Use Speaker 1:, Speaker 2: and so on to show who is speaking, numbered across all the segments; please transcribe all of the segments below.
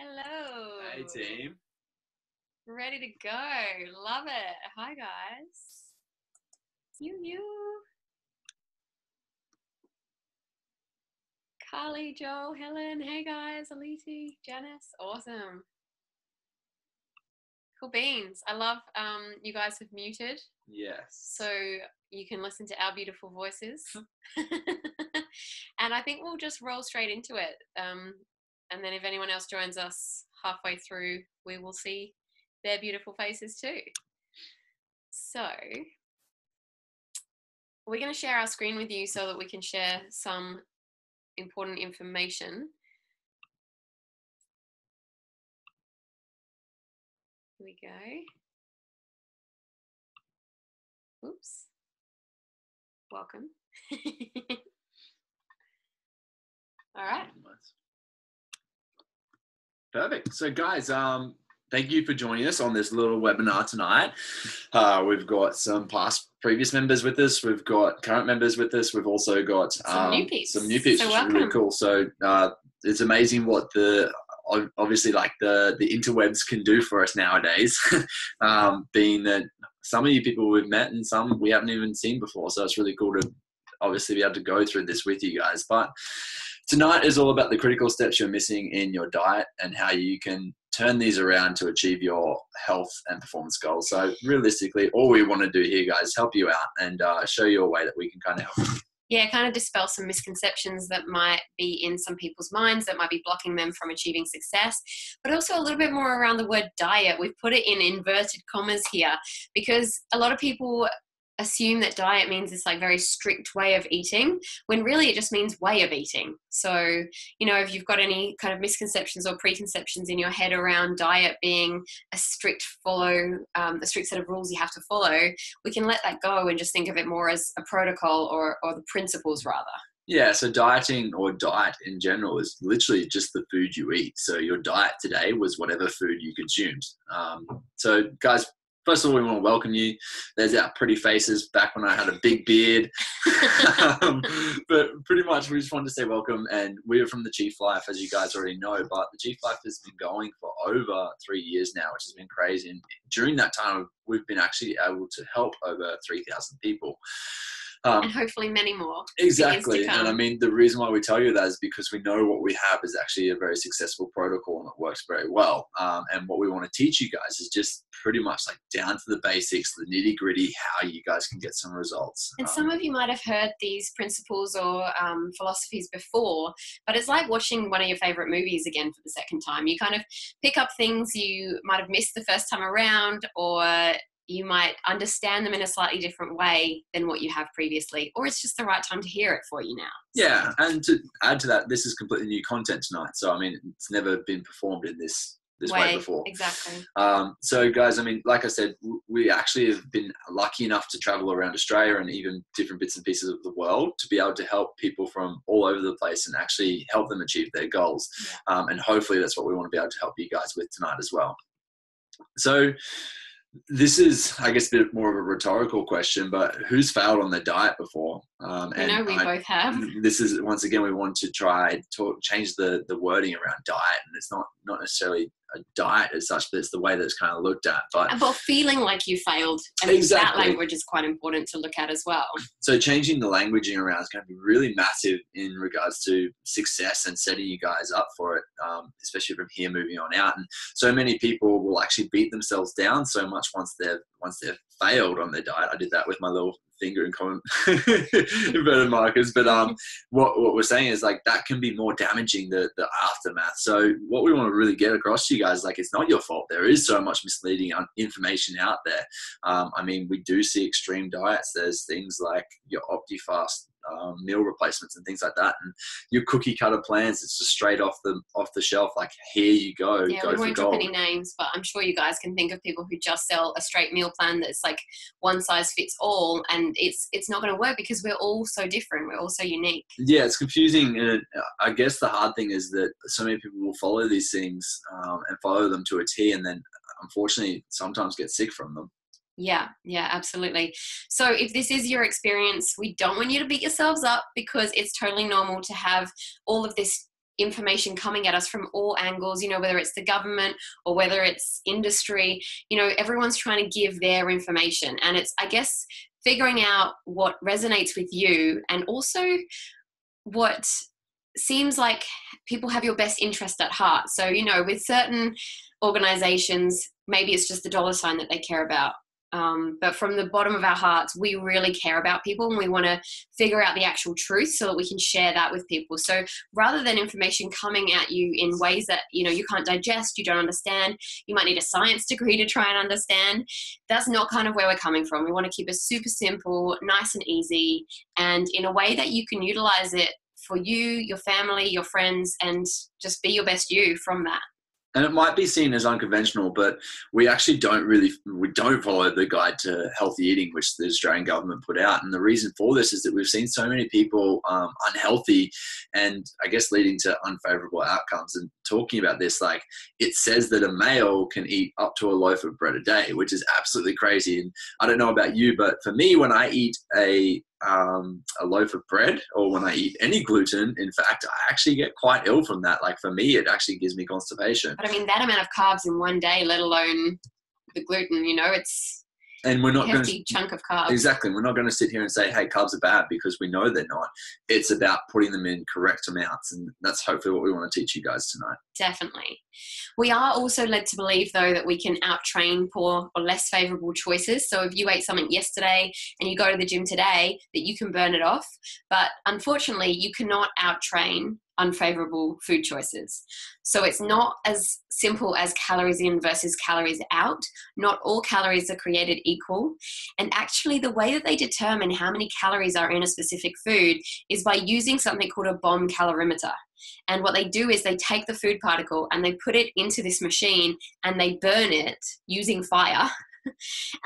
Speaker 1: Hello.
Speaker 2: Hey team.
Speaker 1: Ready to go. Love it. Hi guys. You. Carly, Joel, Helen. Hey guys. Aliti, Janice. Awesome. Cool beans. I love you guys have muted.
Speaker 2: Yes.
Speaker 1: So you can listen to our beautiful voices. And I think we'll just roll straight into it. And then if anyone else joins us halfway through, we will see their beautiful faces too. So we're going to share our screen with you so that we can share some important information. Here we go. Oops. Welcome. All right.
Speaker 2: Perfect. So guys, thank you for joining us on this little webinar tonight. We've got some previous members with us. We've got current members with us. We've also got
Speaker 1: some new peeps.
Speaker 2: Some new peeps,
Speaker 1: so
Speaker 2: which is really cool. So it's amazing what obviously like the interwebs can do for us nowadays. Being that some of you people we've met and some we haven't even seen before. So it's really cool to obviously be able to go through this with you guys. But tonight is all about the critical steps you're missing in your diet and how you can turn these around to achieve your health and performance goals. So realistically, all we want to do here, guys, is help you out and show you a way that we can kind of help you.
Speaker 1: Yeah, kind of dispel some misconceptions that might be in some people's minds that might be blocking them from achieving success, but also a little bit more around the word diet. We've put it in inverted commas here because a lot of people assume that diet means this like very strict way of eating when really it just means way of eating. So, you know, if you've got any kind of misconceptions or preconceptions in your head around diet being a strict set of rules you have to follow, we can let that go and just think of it more as a protocol or the principles rather.
Speaker 2: Yeah, so dieting or diet in general is literally just the food you eat. So your diet today was whatever food you consumed. So guys, first of all, we want to welcome you. There's our pretty faces back when I had a big beard. But pretty much we just wanted to say welcome. And we're from the Chief Life, as you guys already know. But the Chief Life has been going for over 3 years now, which has been crazy. And during that time, we've been actually able to help over 3,000 people.
Speaker 1: And hopefully many more.
Speaker 2: Exactly. And I mean, the reason why we tell you that is because we know what we have is actually a very successful protocol and it works very well. And what we want to teach you guys is just pretty much like down to the basics, the nitty gritty, how you guys can get some results.
Speaker 1: And some of you might have heard these principles or philosophies before, but it's like watching one of your favorite movies again for the second time. You kind of pick up things you might have missed the first time around, or you might understand them in a slightly different way than what you have previously, or it's just the right time to hear it for you now.
Speaker 2: Yeah, and to add to that, this is completely new content tonight. So, I mean, it's never been performed in this way before.
Speaker 1: Exactly.
Speaker 2: So, guys, I mean, like I said, we actually have been lucky enough to travel around Australia and even different bits and pieces of the world to be able to help people from all over the place and actually help them achieve their goals.
Speaker 1: Yeah.
Speaker 2: And hopefully that's what we want to be able to help you guys with tonight as well. So, this is, I guess, a bit more of a rhetorical question, but who's failed on their diet before?
Speaker 1: I know we both have.
Speaker 2: This is, once again, we want to try to change the wording around diet, and it's not necessarily a diet as such, but it's the way that it's kind of looked at. But
Speaker 1: feeling like you failed, and
Speaker 2: exactly.
Speaker 1: That language is quite important to look at as well.
Speaker 2: So changing the languaging around is going to be really massive in regards to success and setting you guys up for it, especially from here moving on out. And so many people will actually beat themselves down so much once they've failed on their diet. I did that with my little finger in common inverted markers, but what we're saying is like that can be more damaging, the aftermath. So what we want to really get across to you guys, like, it's not your fault. There is so much misleading information out there. I mean, we do see extreme diets. There's things like your OptiFast meal replacements and things like that, and your cookie cutter plans, it's just straight off the shelf, like, here you go.
Speaker 1: Yeah, we won't drop any names, but I'm sure you guys can think of people who just sell a straight meal plan that's like one size fits all, and it's not going to work because we're all so different, we're all so unique. Yeah,
Speaker 2: it's confusing, and I guess the hard thing is that so many people will follow these things and follow them to a T, and then unfortunately sometimes get sick from them.
Speaker 1: Yeah, absolutely. So if this is your experience, we don't want you to beat yourselves up, because it's totally normal to have all of this information coming at us from all angles, whether it's the government or whether it's industry, everyone's trying to give their information. And it's, I guess, figuring out what resonates with you, and also what seems like people have your best interest at heart. So, with certain organizations, maybe it's just the dollar sign that they care about. But from the bottom of our hearts, we really care about people, and we want to figure out the actual truth so that we can share that with people. So rather than information coming at you in ways that, you can't digest, you don't understand, you might need a science degree to try and understand, that's not kind of where we're coming from. We want to keep it super simple, nice and easy, and in a way that you can utilize it for you, your family, your friends, and just be your best you from that.
Speaker 2: And it might be seen as unconventional, but we actually don't follow the guide to healthy eating, which the Australian government put out. And the reason for this is that we've seen so many people unhealthy, and I guess leading to unfavorable outcomes. And talking about this, like, it says that a male can eat up to a loaf of bread a day, which is absolutely crazy. And I don't know about you, but for me, when I eat a loaf of bread, or when I eat any gluten, in fact, I actually get quite ill from that. Like, for me, it actually gives me constipation.
Speaker 1: But I mean, that amount of carbs in one day, let alone the gluten, it's
Speaker 2: and we're not
Speaker 1: a hefty chunk of carbs.
Speaker 2: Exactly. We're not going to sit here and say, hey, carbs are bad, because we know they're not. It's about putting them in correct amounts. And that's hopefully what we want to teach you guys tonight.
Speaker 1: Definitely. We are also led to believe, though, that we can out-train poor or less favorable choices. So if you ate something yesterday and you go to the gym today, that you can burn it off. But unfortunately, you cannot out-train unfavorable food choices. So it's not as simple as calories in versus calories out. Not all calories are created equal. And actually, the way that they determine how many calories are in a specific food is by using something called a bomb calorimeter. And what they do is they take the food particle and they put it into this machine and they burn it using fire.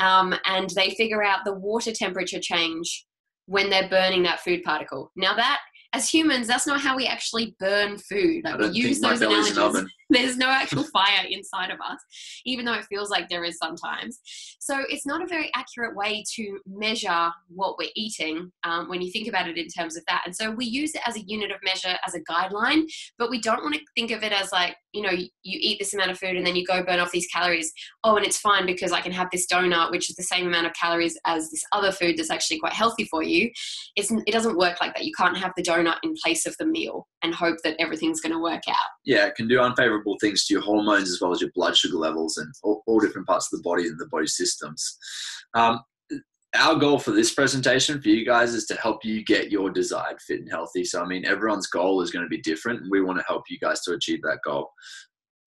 Speaker 1: And they figure out the water temperature change when they're burning that food particle. Now that, as humans, that's not how we actually burn food. Like, we use those analogies. There's no actual fire inside of us, even though it feels like there is sometimes. So it's not a very accurate way to measure what we're eating when you think about it in terms of that. And so we use it as a unit of measure, as a guideline, but we don't want to think of it as like, you eat this amount of food and then you go burn off these calories. Oh, and it's fine because I can have this donut, which is the same amount of calories as this other food that's actually quite healthy for you. It doesn't work like that. You can't have the donut in place of the meal and hope that everything's going to work out.
Speaker 2: Yeah, it can do unfavorable things to your hormones as well as your blood sugar levels and all different parts of the body and the body systems. Our goal for this presentation for you guys is to help you get your desired fit and healthy. So, I mean, everyone's goal is going to be different, and we want to help you guys to achieve that goal.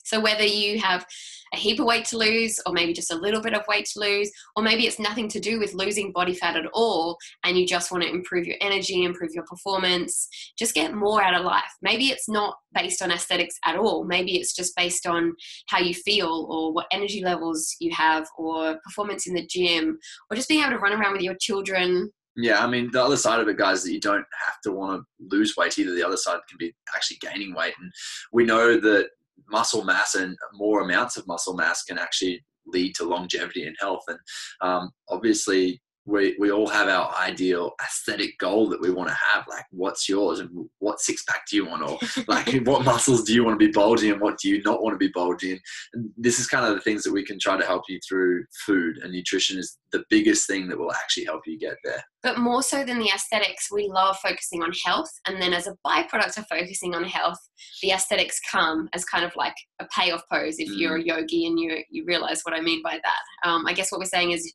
Speaker 1: So whether you have a heap of weight to lose, or maybe just a little bit of weight to lose, or maybe it's nothing to do with losing body fat at all, and you just want to improve your energy, improve your performance, just get more out of life. Maybe it's not based on aesthetics at all. Maybe it's just based on how you feel, or what energy levels you have, or performance in the gym, or just being able to run around with your children.
Speaker 2: Yeah, I mean, the other side of it, guys, is that you don't have to want to lose weight either. The other side can be actually gaining weight. And we know that muscle mass and more amounts of muscle mass can actually lead to longevity and health. And obviously, we all have our ideal aesthetic goal that we want to have. Like, what's yours, and what six pack do you want, or like what muscles do you want to be bulging and what do you not want to be bulging? And this is kind of the things that we can try to help you through food, and nutrition is the biggest thing that will actually help you get there.
Speaker 1: But more so than the aesthetics, we love focusing on health. And then as a byproduct of focusing on health, the aesthetics come as kind of like a payoff pose if you're a yogi, and you realize what I mean by that. I guess what we're saying is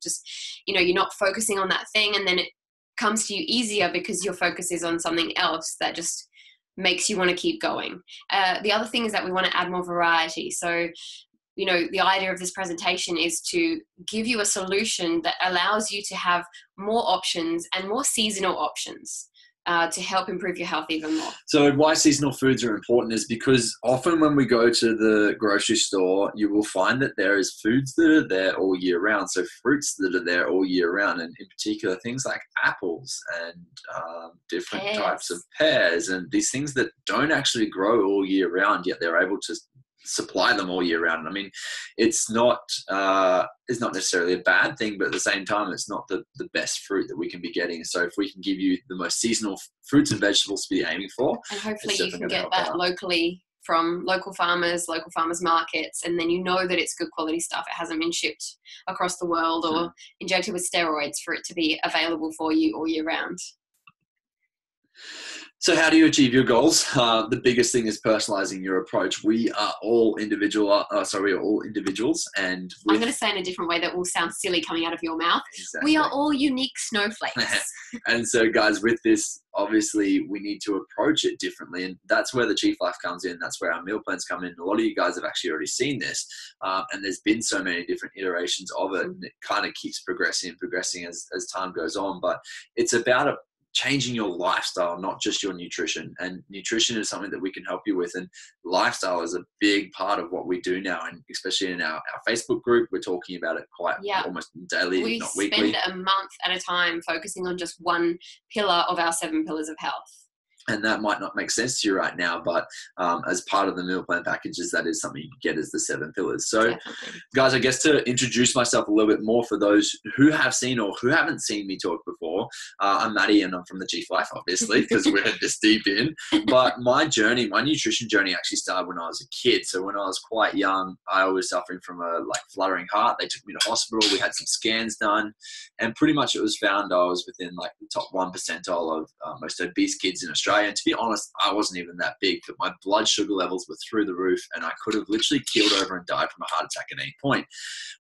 Speaker 1: you're not focusing on that thing, and then it comes to you easier because your focus is on something else that just makes you want to keep going. The other thing is that we want to add more variety. So the idea of this presentation is to give you a solution that allows you to have more options and more seasonal options to help improve your health even more.
Speaker 2: So why seasonal foods are important is because often when we go to the grocery store, you will find that there is foods that are there all year round. So fruits that are there all year round, and in particular things like apples and different types of pears, and these things that don't actually grow all year round, yet they're able to supply them all year round. I mean, it's not necessarily a bad thing, but at the same time, it's not the best fruit that we can be getting. So if we can give you the most seasonal fruits and vegetables to be aiming for,
Speaker 1: and hopefully you can get that locally from local farmers markets, and then you know that it's good quality stuff. It hasn't been shipped across the world or injected with steroids for it to be available for you all year round.
Speaker 2: So how do you achieve your goals? The biggest thing is personalizing your approach. We are all individuals, and
Speaker 1: I'm going to say in a different way that will sound silly coming out of your mouth.
Speaker 2: Exactly.
Speaker 1: We are all unique snowflakes.
Speaker 2: And so, guys, with this, obviously, we need to approach it differently, and that's where the Chief Life comes in. That's where our meal plans come in. A lot of you guys have actually already seen this, and there's been so many different iterations of it, and it kind of keeps progressing as time goes on. But it's about changing your lifestyle, not just your nutrition. And nutrition is something that we can help you with, and lifestyle is a big part of what we do now, and especially in our Facebook group, we're talking about it quite almost daily, if not weekly.
Speaker 1: We spend a month at a time focusing on just one pillar of our 7 pillars of health.
Speaker 2: And that might not make sense to you right now, but as part of the meal plan packages, that is something you can get as the 7 pillars. So, definitely. Guys, I guess to introduce myself a little bit more for those who have seen or who haven't seen me talk before, I'm Maddie, and I'm from the Chief Life, obviously, because we're this deep in. But my nutrition journey actually started when I was a kid. So when I was quite young, I was suffering from a fluttering heart. They took me to hospital. We had some scans done, and pretty much it was found I was within the top 1 percentile of most obese kids in Australia. And to be honest, I wasn't even that big, but my blood sugar levels were through the roof, and I could have literally keeled over and died from a heart attack at any point,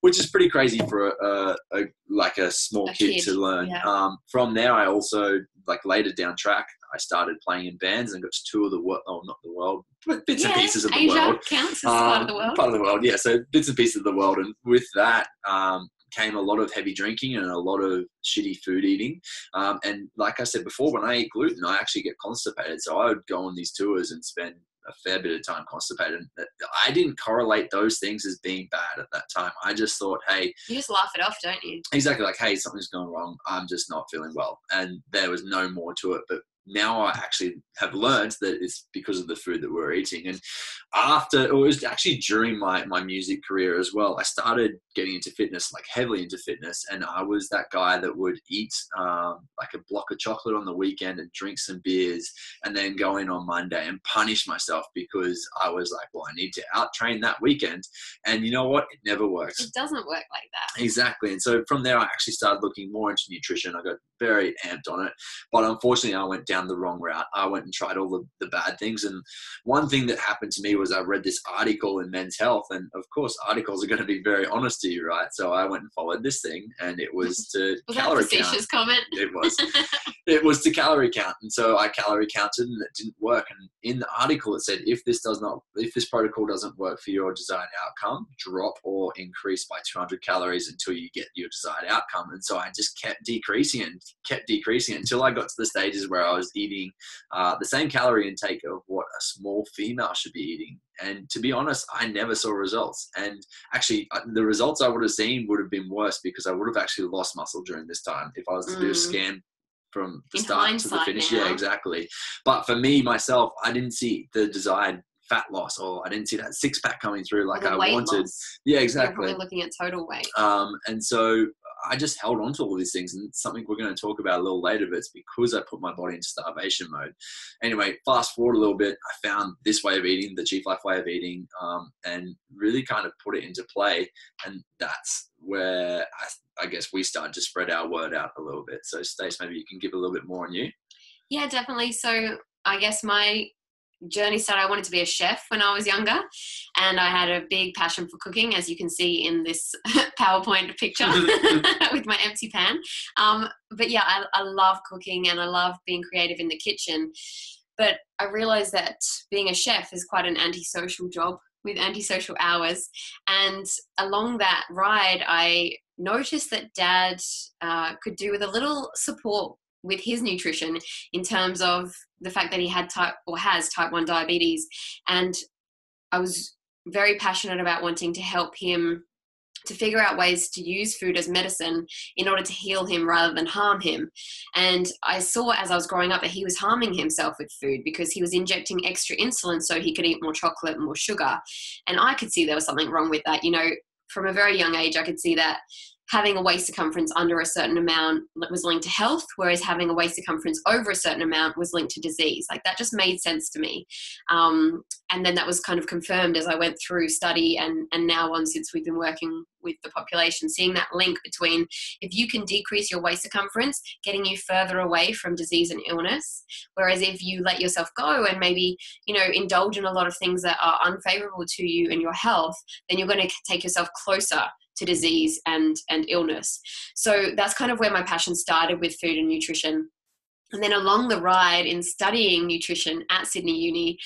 Speaker 2: which is pretty crazy for a small kid to learn. Yeah. From there, I also later down track, I started playing in bands and got to tour the world. Oh, not the world, but bits and pieces of the
Speaker 1: Asia
Speaker 2: world.
Speaker 1: Counts as part of the world.
Speaker 2: Part of the world, yeah. So bits and pieces of the world, and with that came a lot of heavy drinking and a lot of shitty food eating. And like I said before, when I eat gluten, I actually get constipated. So I would go on these tours and spend a fair bit of time constipated. I didn't correlate those things as being bad at that time. I just thought, hey.
Speaker 1: You just laugh it off, don't you?
Speaker 2: Exactly. Hey, something's going wrong. I'm just not feeling well. And there was no more to it. But now I actually have learned that it's because of the food that we're eating. And it was actually during my music career as well, I started getting into fitness, heavily into fitness. And I was that guy that would eat a block of chocolate on the weekend and drink some beers, and then go in on Monday and punish myself because I was well, I need to out train that weekend. And you know what? It never works.
Speaker 1: It doesn't work like that.
Speaker 2: Exactly. And so from there, I actually started looking more into nutrition. I got very amped on it, but unfortunately I went down the wrong route. I went and tried all the bad things. And one thing that happened to me was I read this article in Men's Health, and of course articles are going to be very honest to you, right? So I went and followed this thing, and it was to calorie count. Was that a facetious
Speaker 1: comment?
Speaker 2: It was. It was to calorie count. And so I calorie counted, and it didn't work. And in the article it said, if this protocol doesn't work for your desired outcome, drop or increase by 200 calories until you get your desired outcome. And so I just kept decreasing it until I got to the stages where I was eating the same calorie intake of what a small female should be eating. And to be honest, I never saw results. And actually, the results I would have seen would have been worse, because I would have actually lost muscle during this time if I was to do a scan from the start to the finish. Now. Yeah, exactly. But for me, myself, I didn't see the desired fat loss, or I didn't see that six pack coming through like I wanted.
Speaker 1: Loss.
Speaker 2: Yeah, exactly.
Speaker 1: You're probably looking at total weight.
Speaker 2: And so I just held on to all these things, and it's something we're going to talk about a little later, but it's because I put my body into starvation mode. Anyway, fast forward a little bit, I found this way of eating, the Chief Life way of eating, and really kind of put it into play. And that's where I guess we started to spread our word out a little bit. So Stace, maybe you can give a little bit more on you.
Speaker 1: Yeah, definitely. So I guess my journey started, I wanted to be a chef when I was younger, and I had a big passion for cooking, as you can see in this PowerPoint picture with my empty pan. But yeah, I love cooking, and I love being creative in the kitchen. But I realized that being a chef is quite an antisocial job with antisocial hours. And along that ride, I noticed that Dad could do with a little support with his nutrition, in terms of the fact that he had has type 1 diabetes. And I was very passionate about wanting to help him to figure out ways to use food as medicine in order to heal him rather than harm him. And I saw as I was growing up that he was harming himself with food because he was injecting extra insulin so he could eat more chocolate and more sugar. And I could see there was something wrong with that. You know, from a very young age, I could see that having a waist circumference under a certain amount was linked to health, whereas having a waist circumference over a certain amount was linked to disease. Like, that just made sense to me. And then that was kind of confirmed as I went through study and now on, since we've been working with the population, seeing that link between, if you can decrease your waist circumference, getting you further away from disease and illness. Whereas if you let yourself go and maybe, you know, indulge in a lot of things that are unfavorable to you and your health, then you're going to take yourself closer to disease and illness. So that's kind of where my passion started with food and nutrition. And then along the ride in studying nutrition at Sydney Uni,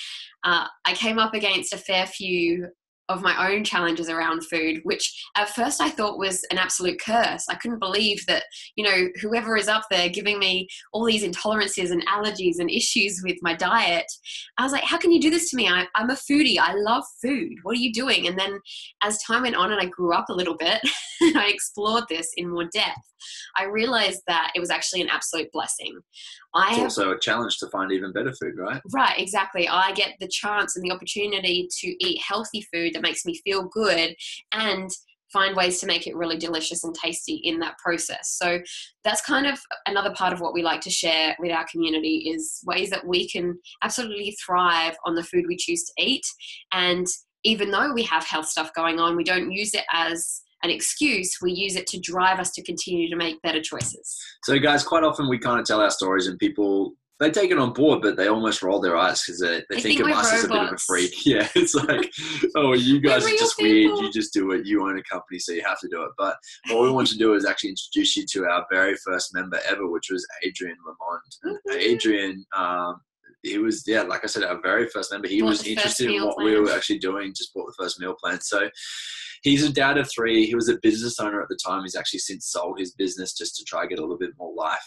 Speaker 1: I came up against a fair few of my own challenges around food, which at first I thought was an absolute curse. I couldn't believe that, you know, whoever is up there giving me all these intolerances and allergies and issues with my diet. I was like, how can you do this to me? I'm a foodie. I love food. What are you doing? And then as time went on and I grew up a little bit and I explored this in more depth, I realized that it was actually an absolute blessing.
Speaker 2: It's also a challenge to find even better food, right?
Speaker 1: Right, exactly. I get the chance and the opportunity to eat healthy food that makes me feel good and find ways to make it really delicious and tasty in that process. So that's kind of another part of what we like to share with our community, is ways that we can absolutely thrive on the food we choose to eat. And even though we have health stuff going on, we don't use it as an excuse. We use it to drive us to continue to make better choices.
Speaker 2: So guys, quite often we kind of tell our stories and people, they take it on board, but they almost roll their eyes because they think of us as a bit of a freak. Yeah, it's like, oh, you guys are just weird. You just do it. You own a company, so you have to do it. But what we want to do is actually introduce you to our very first member ever, which was Adrian Lamond. And Adrian, he was, yeah, like I said, our very first member. He was interested in what we were actually doing, just bought the first meal plan. So he's a dad of 3. He was a business owner at the time. He's actually since sold his business just to try to get a little bit more life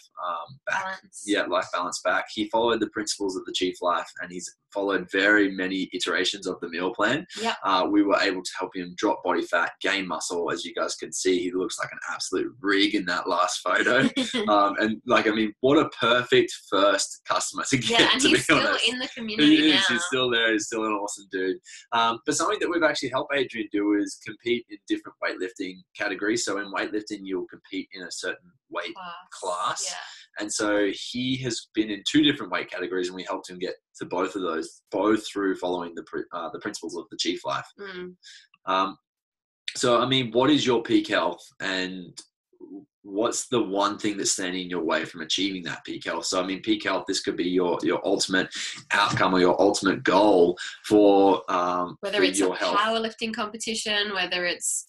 Speaker 2: back.
Speaker 1: Balance.
Speaker 2: Yeah, life balance back. He followed the principles of the Chief Life, and he's followed very many iterations of the meal plan.
Speaker 1: Yep.
Speaker 2: We were able to help him drop body fat, gain muscle. As you guys can see, he looks like an absolute rig in that last photo. And like, I mean, what a perfect first customer to get.
Speaker 1: Yeah, and he's still in the community now.
Speaker 2: He's still there. He's still an awesome dude. But something that we've actually helped Adrian do is compete in different weightlifting categories. So in weightlifting, you'll compete in a certain weight class. Yeah. And so he has been in 2 different weight categories, and we helped him get to both of those, both through following the principles of the Chief Life. So, I mean, what is your peak health, and what's the one thing that's standing in your way from achieving that peak health? So, I mean, peak health, this could be your ultimate outcome or your ultimate goal for
Speaker 1: whether it's your health. Powerlifting competition, whether it's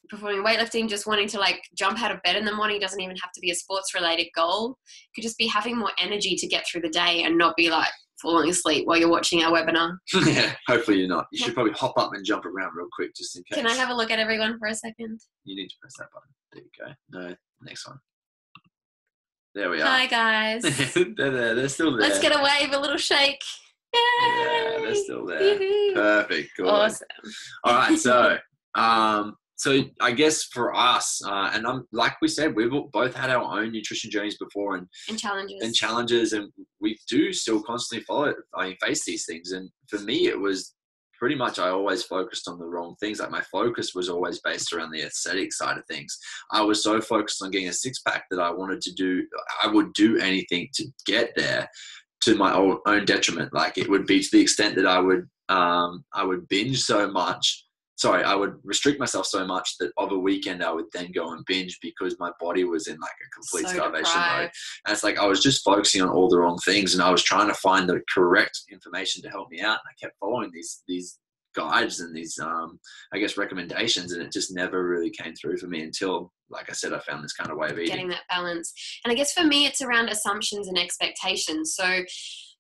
Speaker 1: performing weightlifting, just wanting to like jump out of bed in the morning. Doesn't even have to be a sports related goal. It could just be having more energy to get through the day and not be like falling asleep while you're watching our webinar.
Speaker 2: Yeah, hopefully you're not. You should probably hop up and jump around real quick just in case.
Speaker 1: Can I have a look at everyone for a second?
Speaker 2: You need to press that button. There you go. No, next one. There we are.
Speaker 1: Hi guys.
Speaker 2: They're there. They're still there.
Speaker 1: Let's get a wave, a little shake. Yay!
Speaker 2: Yeah, they're still there.
Speaker 1: Yoo-hoo.
Speaker 2: Perfect. Good.
Speaker 1: Awesome.
Speaker 2: All right. So I guess for us, and like we said, we've both had our own nutrition journeys before and challenges, and we do still constantly face these things. And for me, it was pretty much, I always focused on the wrong things. Like my focus was always based around the aesthetic side of things. I was so focused on getting a 6-pack that I would do anything to get there, to my own detriment. Like it would be to the extent that I would binge so much. Sorry, I would restrict myself so much that of a weekend I would then go and binge because my body was in like a complete starvation mode. And it's like I was just focusing on all the wrong things, and I was trying to find the correct information to help me out. And I kept following these guides and these, I guess, recommendations, and it just never really came through for me until, like I said, I found this kind of way of eating.
Speaker 1: Getting that balance. And I guess for me, it's around assumptions and expectations. So,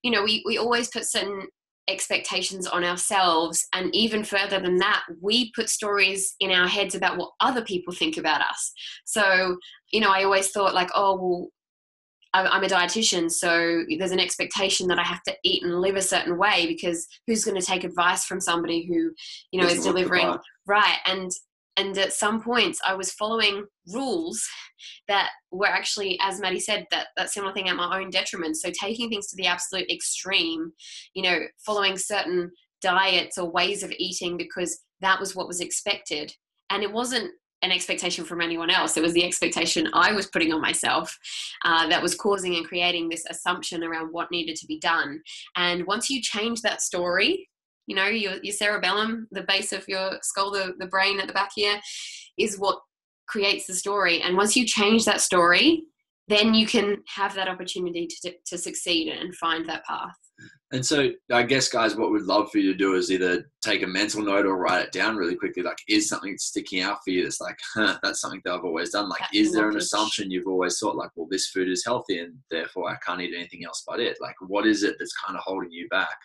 Speaker 1: you know, we always put certain expectations on ourselves, and even further than that, we put stories in our heads about what other people think about us. So, you know, I always thought like, oh, well, I'm a dietitian, so there's an expectation that I have to eat and live a certain way, because who's going to take advice from somebody who, you know, is delivering right? And at some points I was following rules that were actually, as Maddie said, that similar thing at my own detriment. So taking things to the absolute extreme, you know, following certain diets or ways of eating because that was what was expected. And it wasn't an expectation from anyone else. It was the expectation I was putting on myself that was causing and creating this assumption around what needed to be done. And once you change that story, you know, your cerebellum, the base of your skull, the brain at the back here, is what creates the story. And once you change that story, then you can have that opportunity to succeed and find that path.
Speaker 2: And so I guess, guys, what we'd love for you to do is either take a mental note or write it down really quickly. Like, is something sticking out for you that's like, that's something that I've always done? Like, is there an assumption you've always thought, like, well, this food is healthy and therefore I can't eat anything else but it? Like, what is it that's kind of holding you back?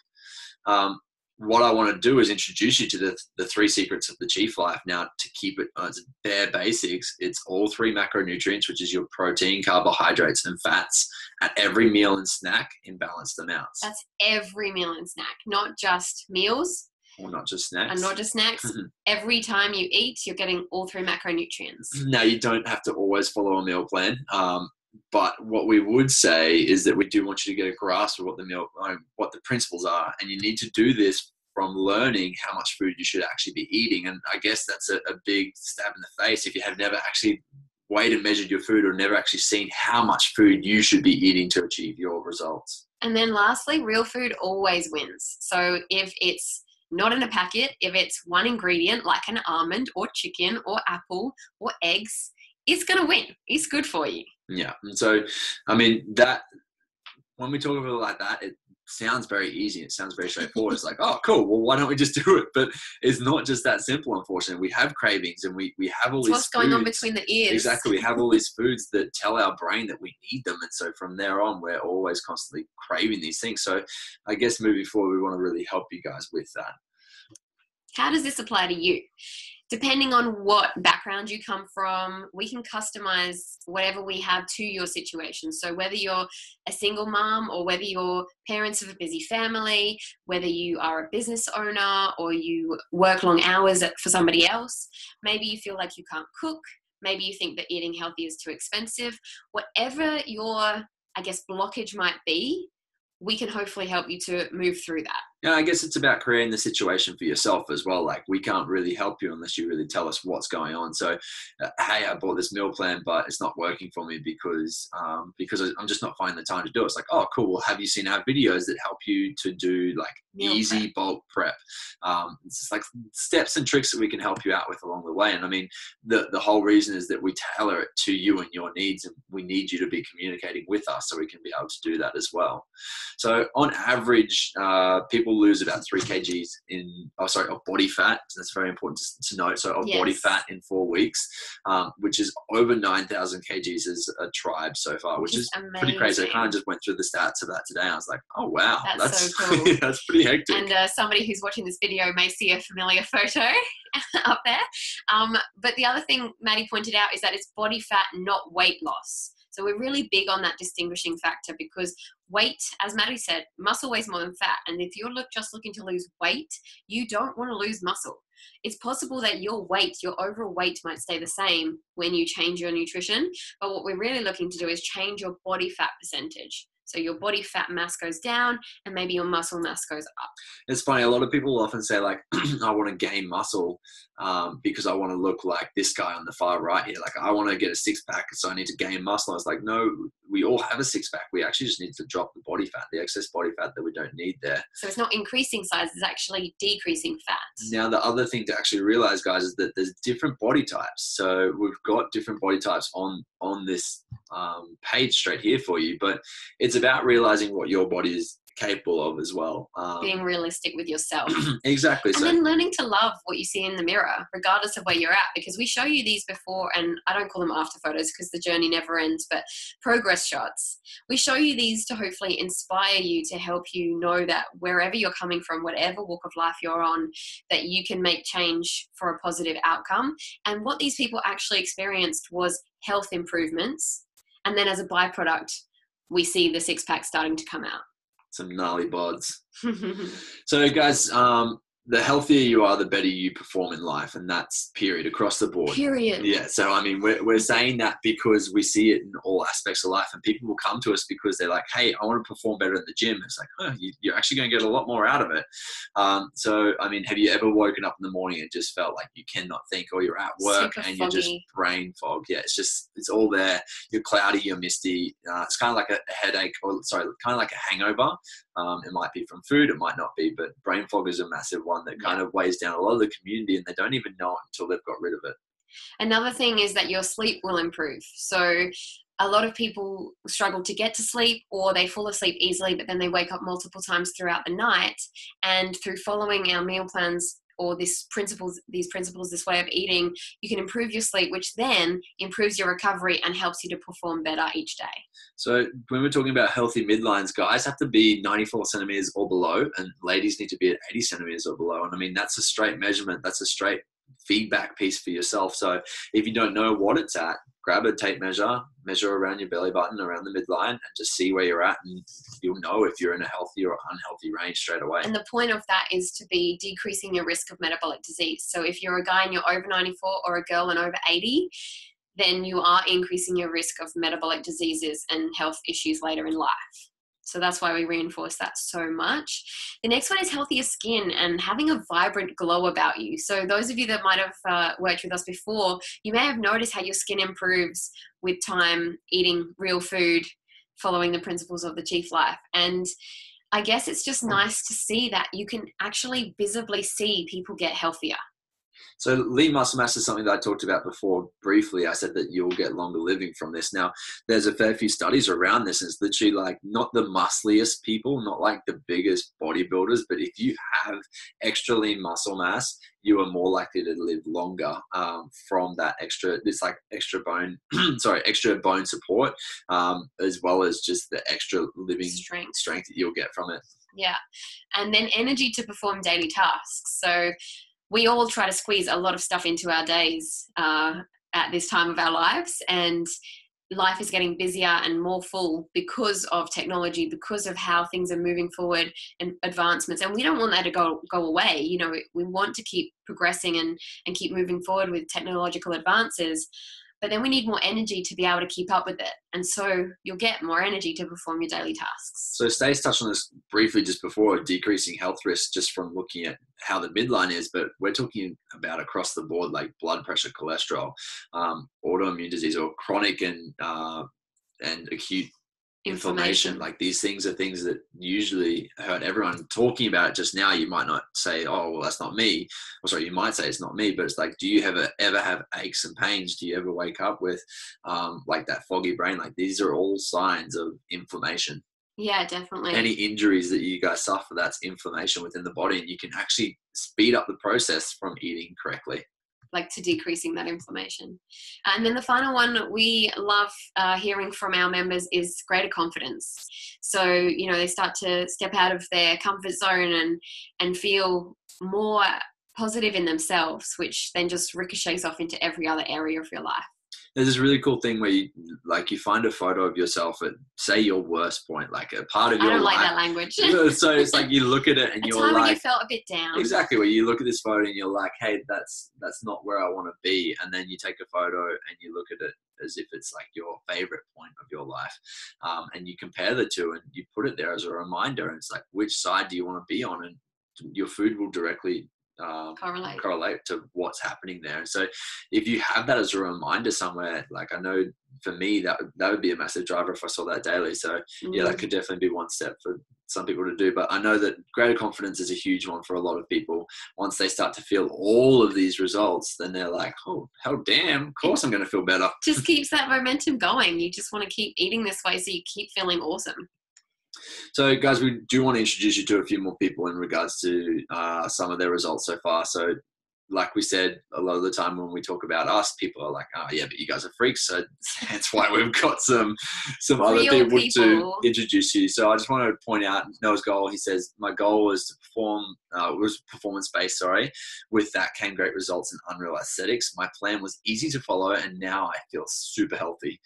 Speaker 2: What I want to do is introduce you to the 3 secrets of the Chief Life. Now, to keep it as bare basics, it's all 3 macronutrients, which is your protein, carbohydrates, and fats at every meal and snack in balanced amounts.
Speaker 1: That's every meal and snack, not just meals.
Speaker 2: Or not just snacks.
Speaker 1: And not just snacks. Every time you eat, you're getting all 3 macronutrients.
Speaker 2: Now, you don't have to always follow a meal plan. But what we would say is that we do want you to get a grasp of what the principles are. And you need to do this from learning how much food you should actually be eating. And I guess that's a big stab in the face if you have never actually weighed and measured your food or never actually seen how much food you should be eating to achieve your results.
Speaker 1: And then lastly, real food always wins. So if it's not in a packet, if it's one ingredient like an almond or chicken or apple or eggs, it's going to win. It's good for you.
Speaker 2: Yeah. And so, I mean, that when we talk about it like that, it sounds very easy. It sounds very straightforward. It's like, oh, cool. Well, why don't we just do it? But it's not just that simple, unfortunately. We have cravings and we have all these
Speaker 1: what's going on between the ears.
Speaker 2: Exactly. We have all these foods that tell our brain that we need them. And so from there on, we're always constantly craving these things. So I guess moving forward, we want to really help you guys with that.
Speaker 1: How does this apply to you? Depending on what background you come from, we can customize whatever we have to your situation. So whether you're a single mom or whether you're parents of a busy family, whether you are a business owner or you work long hours for somebody else, maybe you feel like you can't cook, maybe you think that eating healthy is too expensive, whatever your, I guess, blockage might be, we can hopefully help you to move through that.
Speaker 2: Yeah, I guess it's about creating the situation for yourself as well. Like, we can't really help you unless you really tell us what's going on. So, hey, I bought this meal plan, but it's not working for me because I'm just not finding the time to do it. It's like, oh, cool. Well, have you seen our videos that help you to do like meal easy prep. Bulk prep? It's just like steps and tricks that we can help you out with along the way. And I mean, the whole reason is that we tailor it to you and your needs, and we need you to be communicating with us so we can be able to do that as well. So on average, people lose about 3 kgs of body fat. So that's very important to note. So of body fat in 4 weeks, which is over 9,000 kgs as a tribe so far, which is pretty crazy. I kind of just went through the stats of that today. I was like, oh, wow.
Speaker 1: That's so cool.
Speaker 2: That's pretty hectic.
Speaker 1: And somebody who's watching this video may see a familiar photo up there. But the other thing Maddie pointed out is that it's body fat, not weight loss. So we're really big on that distinguishing factor, because weight, as Maddie said, muscle weighs more than fat. And if you're just looking to lose weight, you don't want to lose muscle. It's possible that your overall weight might stay the same when you change your nutrition. But what we're really looking to do is change your body fat percentage. So your body fat mass goes down and maybe your muscle mass goes up.
Speaker 2: It's funny. A lot of people often say like, I want to gain muscle because I want to look like this guy on the far right here. Like, I want to get a 6-pack, so I need to gain muscle. I was like, no, we all have a 6-pack. We actually just need to drop the body fat, the excess body fat that we don't need there.
Speaker 1: So it's not increasing size, it's actually decreasing fat.
Speaker 2: Now, the other thing to actually realize, guys, is that there's different body types. So we've got different body types on this page straight here for you, but it's about realizing what your body is capable of as well.
Speaker 1: Being realistic with yourself.
Speaker 2: Exactly.
Speaker 1: And then learning to love what you see in the mirror, regardless of where you're at, because we show you these before, and I don't call them after photos because the journey never ends, but progress shots. We show you these to hopefully inspire you, to help you know that wherever you're coming from, whatever walk of life you're on, that you can make change for a positive outcome. And what these people actually experienced was health improvements. And then as a byproduct, we see the six-pack starting to come out.
Speaker 2: Some gnarly bods. So guys, the healthier you are, the better you perform in life, and that's period across the board.
Speaker 1: Period.
Speaker 2: Yeah. So I mean, we're saying that because we see it in all aspects of life, and people will come to us because they're like, "Hey, I want to perform better in the gym." It's like, "Oh, you're actually going to get a lot more out of it." So I mean, have you ever woken up in the morning and just felt like you cannot think, or you're at work
Speaker 1: Super
Speaker 2: and
Speaker 1: foggy.
Speaker 2: you're just brain fog? Yeah, it's all there. You're cloudy, you're misty. It's kind of like a headache, or sorry, kind of like a hangover. It might be from food, it might not be, but brain fog is a massive one that kind of weighs down a lot of the community, and they don't even know it until they've got rid of it.
Speaker 1: Another thing is that your sleep will improve. So a lot of people struggle to get to sleep, or they fall asleep easily, but then they wake up multiple times throughout the night. And through following our meal plans, or these principles, this way of eating, you can improve your sleep, which then improves your recovery and helps you to perform better each day.
Speaker 2: So when we're talking about healthy midlines, guys have to be 94 centimeters or below, and ladies need to be at 80 centimeters or below. And I mean, that's a straight measurement. That's a straight feedback piece for yourself. So if you don't know what it's at, grab a tape measure around your belly button, around the midline, and just see where you're at, and you'll know if you're in a healthy or unhealthy range straight away.
Speaker 1: And the point of that is to be decreasing your risk of metabolic disease. So if you're a guy and you're over 94, or a girl and over 80, then you are increasing your risk of metabolic diseases and health issues later in life. So that's why we reinforce that so much. The next one is healthier skin and having a vibrant glow about you. So those of you that might have worked with us before, you may have noticed how your skin improves with time eating real food, following the principles of the Chief Life. And I guess it's just nice to see that you can actually visibly see people get healthier.
Speaker 2: So lean muscle mass is something that I talked about before briefly. I said that you'll get longer living from this. Now, there's a fair few studies around this. It's literally like not the muscliest people, not like the biggest bodybuilders, but if you have extra lean muscle mass, you are more likely to live longer from that extra bone, extra bone support, as well as just the extra living strength that you'll get from it.
Speaker 1: Yeah. And then energy to perform daily tasks. So we all try to squeeze a lot of stuff into our days at this time of our lives, and life is getting busier and more full because of technology, because of how things are moving forward and advancements. And we don't want that to go away. You know, we want to keep progressing and keep moving forward with technological advances. But then we need more energy to be able to keep up with it. And so you'll get more energy to perform your daily tasks.
Speaker 2: So Stace touched on this briefly just before, decreasing health risks just from looking at how the midline is, but we're talking about across the board, like blood pressure, cholesterol, autoimmune disease, or chronic and acute inflammation. Like these things are things that usually heard everyone talking about it just now. You might not say, oh, well, that's not me. Or sorry, you might say it's not me, but it's like, do you ever have aches and pains? Do you ever wake up with like that foggy brain? Like these are all signs of inflammation.
Speaker 1: Yeah, definitely.
Speaker 2: Any injuries that you guys suffer, that's inflammation within the body, and you can actually speed up the process from eating correctly.
Speaker 1: Like to decreasing that inflammation. And then the final one we love hearing from our members is greater confidence. So, you know, they start to step out of their comfort zone and feel more positive in themselves, which then just ricochets off into every other area of your life.
Speaker 2: There's this really cool thing where you find a photo of yourself at, say, your worst point, like a part of your life. I don't
Speaker 1: like that language.
Speaker 2: So it's like you look at it and you're like,
Speaker 1: when you felt a bit down.
Speaker 2: Exactly, where you look at this photo and you're like, hey, that's not where I want to be. And then you take a photo and you look at it as if it's like your favorite point of your life. And you compare the two and you put it there as a reminder. And it's like, which side do you want to be on? And your food will directly correlate to what's happening there. And so if you have that as a reminder somewhere, like I know for me that would be a massive driver if I saw that daily. So yeah, that could definitely be one step for some people to do. But I know that greater confidence is a huge one for a lot of people. Once they start to feel all of these results, then they're like, oh, hell damn, of course I'm going to feel better.
Speaker 1: Just keeps that momentum going. You just want to keep eating this way so you keep feeling awesome.
Speaker 2: So guys, we do want to introduce you to a few more people in regards to some of their results so far. So like we said, a lot of the time when we talk about us, people are like, oh yeah, but you guys are freaks. So that's why we've got some other people to introduce you. So I just want to point out Noah's goal. He says, my goal was to perform, was performance-based, with that came great results and unreal aesthetics. My plan was easy to follow and now I feel super healthy.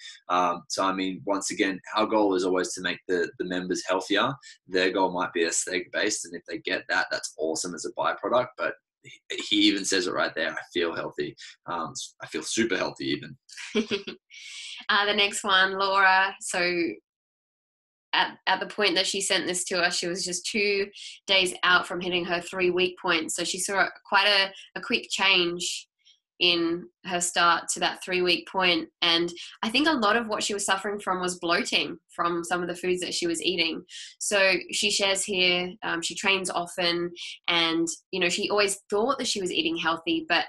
Speaker 2: So, I mean, once again, our goal is always to make the members healthier. Their goal might be aesthetic-based. And if they get that, that's awesome as a byproduct. But he even says it right there. I feel healthy. I feel super healthy even.
Speaker 1: The next one, Laura. So at the point that she sent this to us, she was just 2 days out from hitting her 3-week point. So she saw quite a quick change in her start to that 3-week point. And I think a lot of what she was suffering from was bloating from some of the foods that she was eating. So she shares here, she trains often, and, you know, she always thought that she was eating healthy, but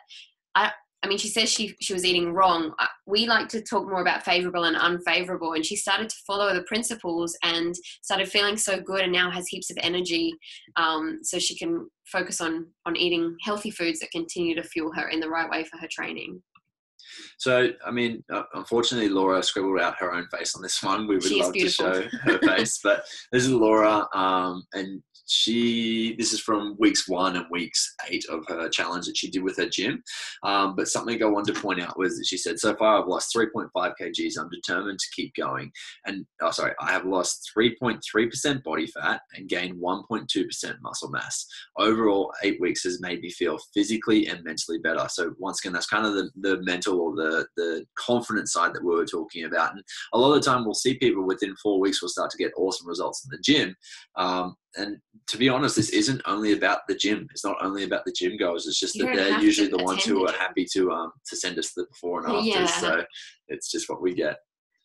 Speaker 1: I mean, she says she was eating wrong. We like to talk more about favorable and unfavorable, and she started to follow the principles and started feeling so good, and now has heaps of energy, so she can focus on eating healthy foods that continue to fuel her in the right way for her training.
Speaker 2: So, I mean, unfortunately, Laura scribbled out her own face on this one. We would love to show her face, but this is Laura, and this is from weeks 1 and weeks 8 of her challenge that she did with her gym. But something I wanted to point out was that she said, so far I've lost 3.5 kgs. I'm determined to keep going. And I have lost 3.3% body fat and gained 1.2% muscle mass. Overall, 8 weeks has made me feel physically and mentally better. So once again, that's kind of the mental or the confidence side that we were talking about. And a lot of the time we'll see people within 4 weeks will start to get awesome results in the gym. And to be honest, this isn't only about the gym. It's not only about the gym goers. It's just that they're usually the ones who are happy to send us the before and after. Yeah. So it's just what we get.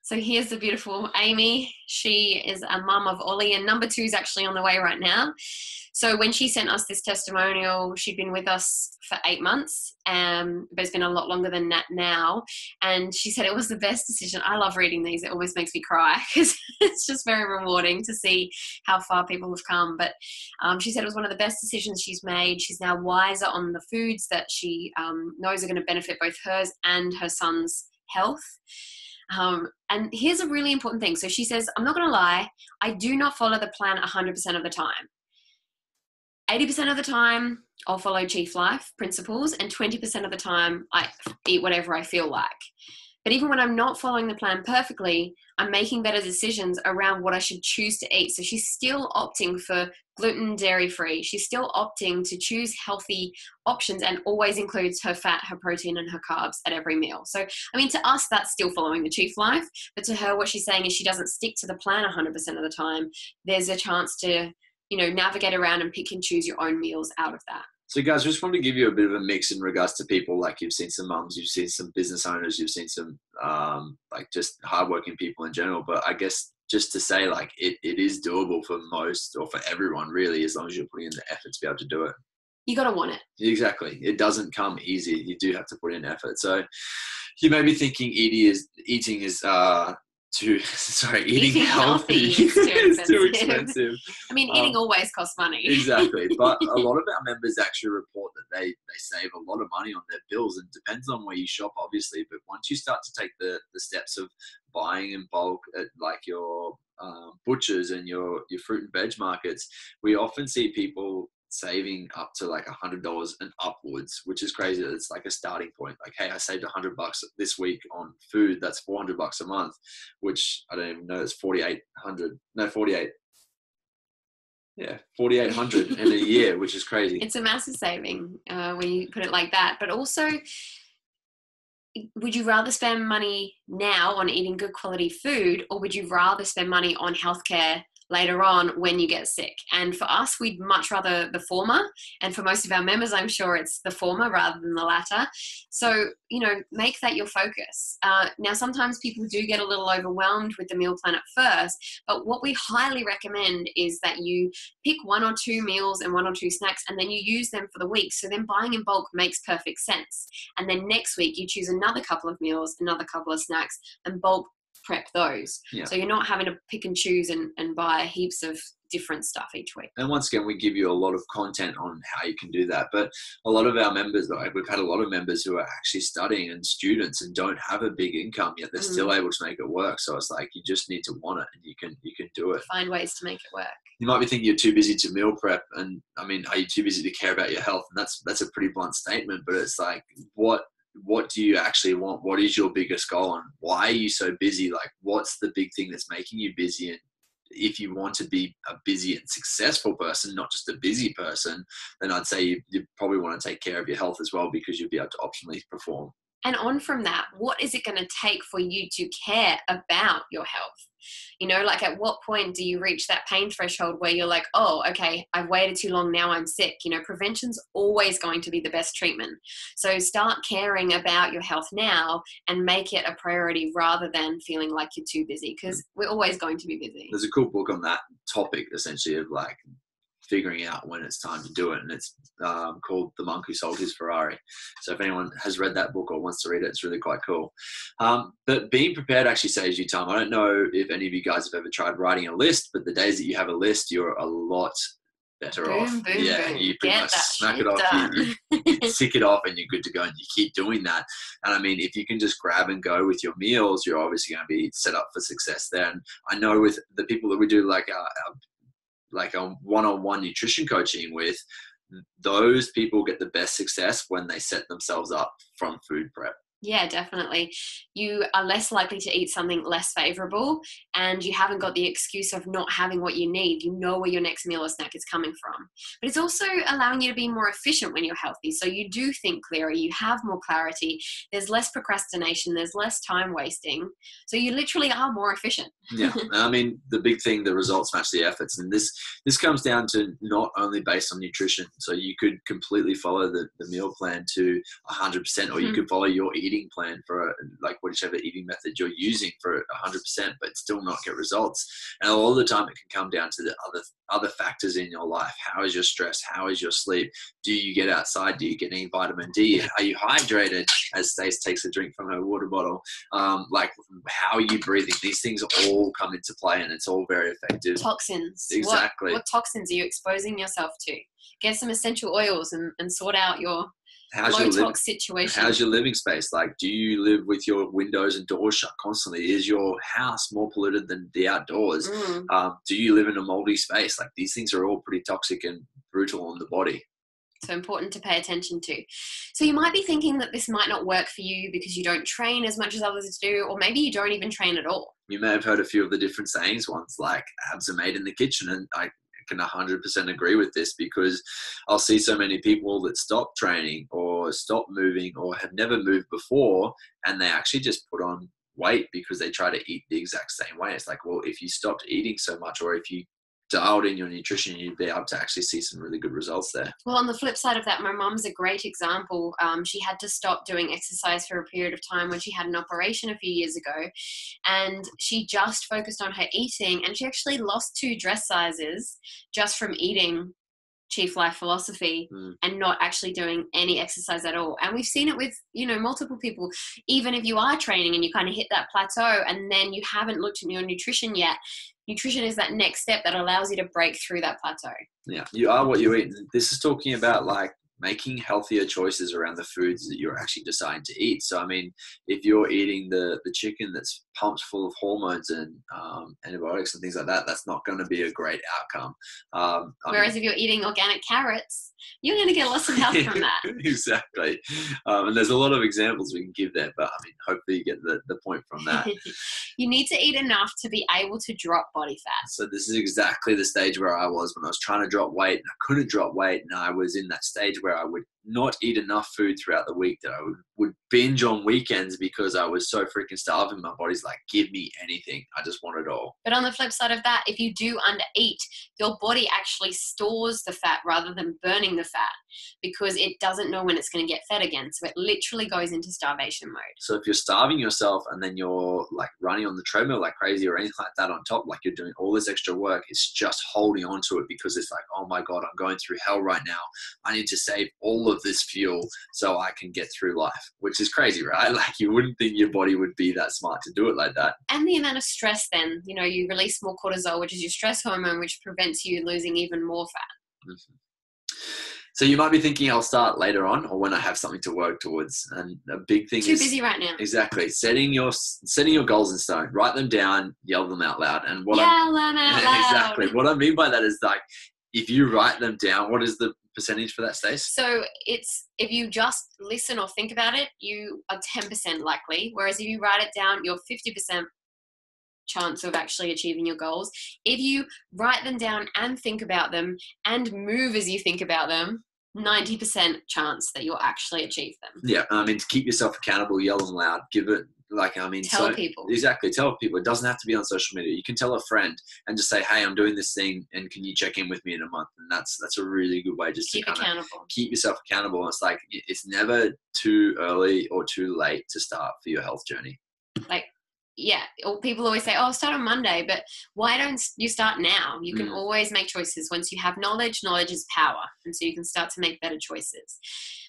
Speaker 1: So here's the beautiful Amy. She is a mum of Ollie, and number 2 is actually on the way right now. So when she sent us this testimonial, she'd been with us for 8 months, but it's been a lot longer than that now. And she said it was the best decision. I love reading these. It always makes me cry because it's just very rewarding to see how far people have come. But she said it was one of the best decisions she's made. She's now wiser on the foods that she knows are going to benefit both hers and her son's health. And here's a really important thing. So she says, I'm not going to lie, I do not follow the plan 100% of the time. 80% of the time, I'll follow Chief Life principles, and 20% of the time, I eat whatever I feel like. But even when I'm not following the plan perfectly, I'm making better decisions around what I should choose to eat. So she's still opting for gluten, dairy-free. She's still opting to choose healthy options and always includes her fat, her protein, and her carbs at every meal. So, I mean, to us, that's still following the Chief Life. But to her, what she's saying is she doesn't stick to the plan 100% of the time. There's a chance to, you know, navigate around and pick and choose your own meals out of that.
Speaker 2: So guys, I just wanted to give you a bit of a mix in regards to people. Like, you've seen some mums, you've seen some business owners, you've seen some like just hardworking people in general. But I guess just to say, like, it is doable for most or for everyone really, as long as you're putting in the effort to be able to do it.
Speaker 1: You got to want it.
Speaker 2: Exactly. It doesn't come easy. You do have to put in effort. So you may be thinking eating healthy is too expensive.
Speaker 1: I mean, eating always costs money.
Speaker 2: Exactly. But a lot of our members actually report that they save a lot of money on their bills, and depends on where you shop, obviously. But once you start to take the steps of buying in bulk at like your butchers and your fruit and veg markets, we often see people saving up to like $100 and upwards, which is crazy. It's like a starting point. Like, hey, I saved $100 this week on food. That's $400 a month, which I don't even know. It's 4,800. No, 48. Yeah, 4,800 in a year, which is crazy.
Speaker 1: It's a massive saving when you put it like that. But also, would you rather spend money now on eating good quality food, or would you rather spend money on healthcare later on when you get sick? And for us, we'd much rather the former. And for most of our members, I'm sure it's the former rather than the latter. So, you know, make that your focus. Now, sometimes people do get a little overwhelmed with the meal plan at first, but what we highly recommend is that you pick 1 or 2 meals and 1 or 2 snacks, and then you use them for the week. So then buying in bulk makes perfect sense. And then next week, you choose another couple of meals, another couple of snacks, and bulk prep those. Yeah. So you're not having to pick and choose and buy heaps of different stuff each week.
Speaker 2: And once again, we give you a lot of content on how you can do that. But a lot of our members, like we've had a lot of members who are actually studying and students and don't have a big income yet. They're still able to make it work. So it's like, you just need to want it and you can do it.
Speaker 1: Find ways to make it work.
Speaker 2: You might be thinking you're too busy to meal prep. And I mean, are you too busy to care about your health? And that's a pretty blunt statement, but it's like, what do you actually want? What is your biggest goal? And why are you so busy? Like, what's the big thing that's making you busy? And if you want to be a busy and successful person, not just a busy person, then I'd say you probably want to take care of your health as well, because you'll be able to optimally perform.
Speaker 1: And on from that, what is it going to take for you to care about your health? You know, like at what point do you reach that pain threshold where you're like, oh, okay, I've waited too long, now I'm sick. You know, prevention's always going to be the best treatment. So start caring about your health now and make it a priority rather than feeling like you're too busy, because we're always going to be busy.
Speaker 2: There's a cool book on that topic, essentially, of like figuring out when it's time to do it, and it's called The Monk Who Sold His Ferrari. So if anyone has read that book or wants to read it, it's really quite cool. But being prepared actually saves you time. I don't know if any of you guys have ever tried writing a list, but the days that you have a list, you're a lot better off.
Speaker 1: Boom,
Speaker 2: You pretty much smack it off, you tick it off, and you're good to go, and you keep doing that. And I mean, if you can just grab and go with your meals, you're obviously going to be set up for success there. And I know with the people that we do like a one-on-one nutrition coaching with, those people get the best success when they set themselves up from food prep.
Speaker 1: Yeah, definitely. You are less likely to eat something less favorable, and you haven't got the excuse of not having what you need. You know where your next meal or snack is coming from. But it's also allowing you to be more efficient when you're healthy. So you do think clearer, you have more clarity, there's less procrastination, there's less time wasting. So you literally are more efficient.
Speaker 2: Yeah, I mean, the big thing, the results match the efforts. And this comes down to not only based on nutrition. So you could completely follow the meal plan to 100%, or you could follow your eating plan for like whichever eating method you're using for 100%, but still not get results. And a lot of the time it can come down to the other factors in your life. How is your stress? How is your sleep? Do you get outside? Do you get any vitamin D? Are you hydrated? As Stace takes a drink from her water bottle. Like, how are you breathing? These things all come into play, and it's all very effective.
Speaker 1: Toxins.
Speaker 2: Exactly.
Speaker 1: What toxins are you exposing yourself to? Get some essential oils and sort out your low-tox situation.
Speaker 2: How's your living space? Like, do you live with your windows and doors shut constantly? Is your house more polluted than the outdoors? Do you live in a moldy space? Like, these things are all pretty toxic and brutal on the body.
Speaker 1: So important to pay attention to. So you might be thinking that this might not work for you because you don't train as much as others do, or maybe you don't even train at all.
Speaker 2: You may have heard a few of the different sayings once, like abs are made in the kitchen, and I can 100% agree with this, because I'll see so many people that stop training or stop moving or have never moved before, and they actually just put on weight because they try to eat the exact same way. It's like, well, if you stopped eating so much, or if you dialed in your nutrition, you'd be able to actually see some really good results there.
Speaker 1: Well, on the flip side of that, my mom's a great example. She had to stop doing exercise for a period of time when she had an operation a few years ago, and she just focused on her eating, and she actually lost 2 dress sizes just from eating Chief Life Philosophy and not actually doing any exercise at all. And we've seen it with, multiple people. Even if you are training and you kind of hit that plateau and then you haven't looked at your nutrition yet, nutrition is that next step that allows you to break through that plateau. Yeah,
Speaker 2: you are what you eat. This is talking about like making healthier choices around the foods that you're actually deciding to eat. So, I mean, if you're eating the chicken that's pumped full of hormones and antibiotics and things like that, that's not going to be a great outcome.
Speaker 1: Whereas if you're eating organic carrots, you're going to get lots of health from that.
Speaker 2: Exactly. And there's a lot of examples we can give there, but I mean, hopefully you get the point from that.
Speaker 1: You need to eat enough to be able to drop body fat.
Speaker 2: So this is exactly the stage where I was when I was trying to drop weight, and I couldn't drop weight, and I was in that stage where I would not eat enough food throughout the week, that I would binge on weekends because I was so freaking starving. My body's like, give me anything. I just want it all.
Speaker 1: But on the flip side of that, if you do undereat, your body actually stores the fat rather than burning the fat, because it doesn't know when it's going to get fed again. So it literally goes into starvation mode.
Speaker 2: So if you're starving yourself and then you're like running on the treadmill like crazy or anything like that on top, like you're doing all this extra work, it's just holding on to it because it's like, oh my God, I'm going through hell right now. I need to save all of of this fuel so I can get through life, which is crazy, right? Like you wouldn't think your body would be that smart to do it like that.
Speaker 1: And the amount of stress then, you release more cortisol, which is your stress hormone, which prevents you losing even more fat.
Speaker 2: Mm-hmm. So you might be thinking I'll start later on or when I have something to work towards. And a big thing is...
Speaker 1: Too busy right now.
Speaker 2: Exactly. Setting your goals in stone. Write them down, yell them out loud. And
Speaker 1: yell them out loud.
Speaker 2: Exactly. What I mean by that is like, if you write them down, what is the percentage for that, Stace?
Speaker 1: So it's, if you just listen or think about it, you are 10% likely. Whereas if you write it down, you're 50% chance of actually achieving your goals. If you write them down and think about them and move as you think about them, 90% chance that you'll actually achieve them.
Speaker 2: Yeah, I mean, to keep yourself accountable, yell them loud, give it,
Speaker 1: tell people.
Speaker 2: Exactly, tell people. It doesn't have to be on social media. You can tell a friend and just say, hey, I'm doing this thing and can you check in with me in a month? And that's a really good way just
Speaker 1: keep
Speaker 2: to
Speaker 1: accountable.
Speaker 2: Keep yourself accountable. And it's like, it's never too early or too late to start for your health journey.
Speaker 1: Like, yeah, people always say, start on Monday, but why don't you start now? You can always make choices. Once you have knowledge is power. And so you can start to make better choices.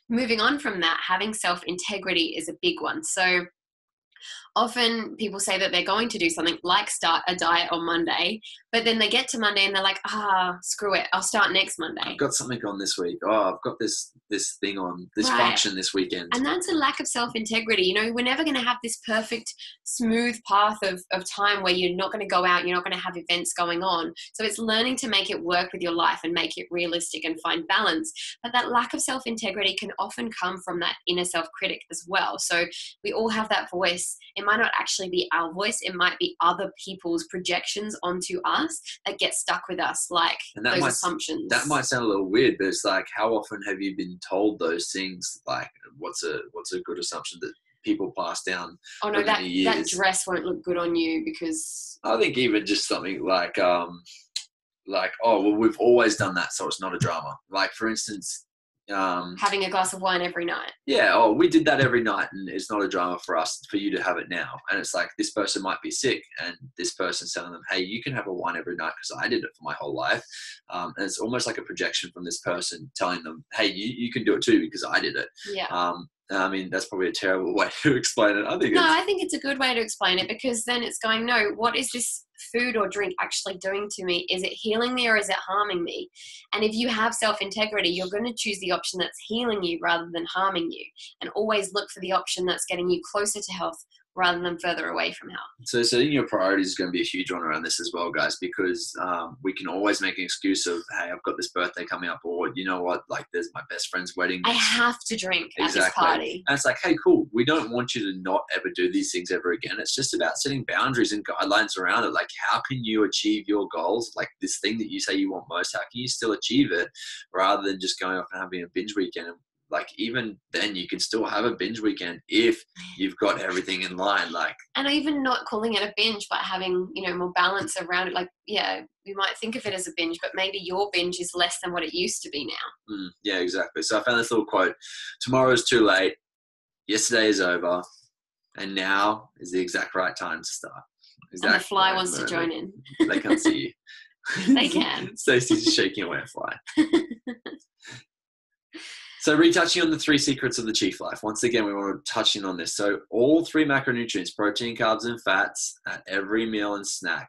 Speaker 1: Moving on from that, having self-integrity is a big one. So often people say that they're going to do something like start a diet on Monday, but then they get to Monday and they're like, screw it, I'll start next Monday.
Speaker 2: I've got something on this week. I've got this thing on, this function this weekend.
Speaker 1: And that's a lack of self-integrity. We're never going to have this perfect, smooth path of time where you're not going to go out, you're not going to have events going on. So it's learning to make it work with your life and make it realistic and find balance. But that lack of self-integrity can often come from that inner self-critic as well. So we all have that voice. It might not actually be our voice. It might be other people's projections onto us that get stuck with us, like those assumptions.
Speaker 2: That might sound a little weird, but it's like, how often have you been told those things? Like, what's a good assumption that people pass down?
Speaker 1: Oh no, that dress won't look good on you because...
Speaker 2: I think even just something like, we've always done that, so it's not a drama. Like, for instance...
Speaker 1: having a glass of wine every night.
Speaker 2: Yeah, we did that every night and it's not a drama for us, for you to have it now. And it's like, this person might be sick and this person's telling them, hey, you can have a wine every night because I did it for my whole life. And it's almost like a projection from this person telling them, hey, you can do it too because I did it.
Speaker 1: Yeah.
Speaker 2: I mean, that's probably a terrible way to explain it. I think
Speaker 1: it's a good way to explain it, because then it's going, no, what is this food or drink actually doing to me? Is it healing me or is it harming me? And if you have self-integrity, you're going to choose the option that's healing you rather than harming you, and always look for the option that's getting you closer to health rather than further away from health.
Speaker 2: So setting your priorities is going to be a huge one around this as well, guys, because we can always make an excuse of, hey, I've got this birthday coming up, or you know what, like there's my best friend's wedding.
Speaker 1: I have to drink at this party.
Speaker 2: And it's like, hey, cool. We don't want you to not ever do these things ever again. It's just about setting boundaries and guidelines around it. Like, how can you achieve your goals? Like this thing that you say you want most, how can you still achieve it rather than just going off and having a binge weekend? Like, even then you can still have a binge weekend if you've got everything in line. Like, and
Speaker 1: even not calling it a binge, but having, more balance around it. Like, yeah, we might think of it as a binge, but maybe your binge is less than what it used to be now.
Speaker 2: Yeah, exactly. So I found this little quote: tomorrow's too late, yesterday is over, and now is the exact right time to start.
Speaker 1: And the fly wants to join in.
Speaker 2: They can't see you.
Speaker 1: They can.
Speaker 2: Stacey's shaking away a fly. So retouching on the 3 secrets of the Chief Life. Once again, we want to touch in on this. So all 3 macronutrients, protein, carbs, and fats at every meal and snack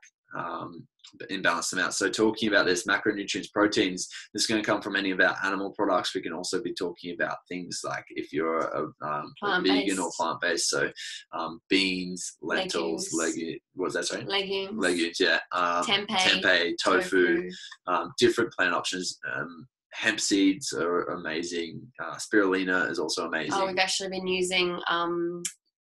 Speaker 2: in balanced amounts. So talking about this, macronutrients, proteins, this is going to come from any of our animal products. We can also be talking about things like if you're a vegan or plant-based. So beans, lentils, legumes. What was that, sorry? Legumes, yeah. Tempeh, tofu. Different plant options. Hemp seeds are amazing. Spirulina is also amazing.
Speaker 1: We've actually been using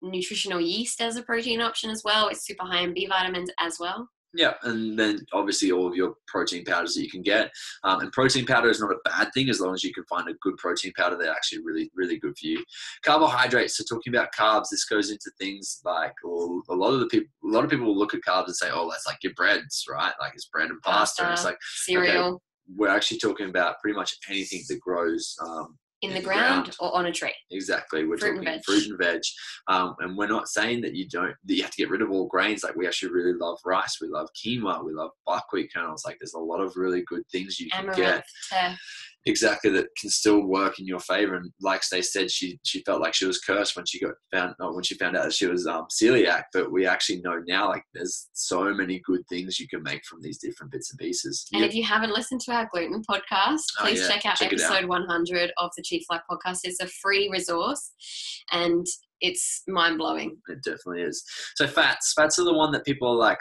Speaker 1: nutritional yeast as a protein option as well. It's super high in B vitamins as well.
Speaker 2: Yeah, and then obviously all of your protein powders that you can get. And protein powder is not a bad thing as long as you can find a good protein powder. They're actually really, really good for you. Carbohydrates. So talking about carbs, this goes into things like, or a lot of people will look at carbs and say, that's like your breads, right? Like it's bread and pasta. And it's like
Speaker 1: cereal.
Speaker 2: Okay, we're actually talking about pretty much anything that grows
Speaker 1: in the ground or on a tree.
Speaker 2: Exactly. We're talking fruit and veg. And we're not saying that you have to get rid of all grains. Like we actually really love rice. We love quinoa. We love buckwheat kernels. Like there's a lot of really good things you can get. exactly, that can still work in your favor. And like they said, she felt like she was cursed when she found out that she was celiac. But we actually know now, like, there's so many good things you can make from these different bits and pieces.
Speaker 1: And if you haven't listened to our gluten podcast, please check out episode 100 of the Cheap Life podcast. It's a free resource and it's mind-blowing.
Speaker 2: It definitely is. So fats are the one that people are like,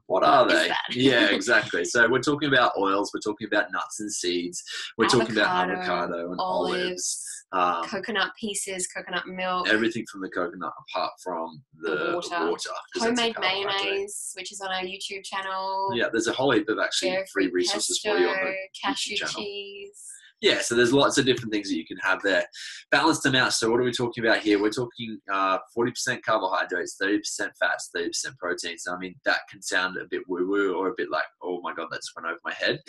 Speaker 2: what are they? Yeah, exactly. So we're talking about oils, we're talking about nuts and seeds, we're talking about avocado and olives,
Speaker 1: coconut pieces, coconut milk,
Speaker 2: everything from the coconut apart from the water.
Speaker 1: Homemade mayonnaise, which is on our YouTube channel.
Speaker 2: Yeah, there's a whole heap of actually free resources for you on the
Speaker 1: cashew
Speaker 2: YouTube channel.
Speaker 1: cheese.
Speaker 2: Yeah, so there's lots of different things that you can have there. Balanced amounts. So what are we talking about here? We're talking 40% carbohydrates, 30% fats, 30% proteins. I mean, that can sound a bit woo-woo or a bit like, oh my God, that just went over my head.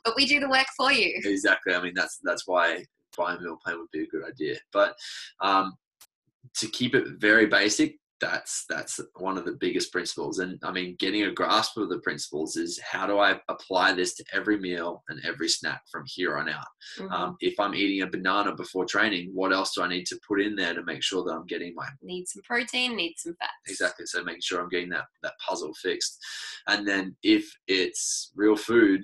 Speaker 1: But we do the work for you.
Speaker 2: Exactly. I mean, that's why buying a meal plan would be a good idea. But to keep it very basic, that's one of the biggest principles. And I mean, getting a grasp of the principles is, how do I apply this to every meal and every snack from here on out?
Speaker 1: Mm-hmm.
Speaker 2: If I'm eating a banana before training, what else do I need to put in there to make sure that I'm getting
Speaker 1: need some protein, need some fats.
Speaker 2: Exactly. So making sure I'm getting that puzzle fixed. And then if it's real food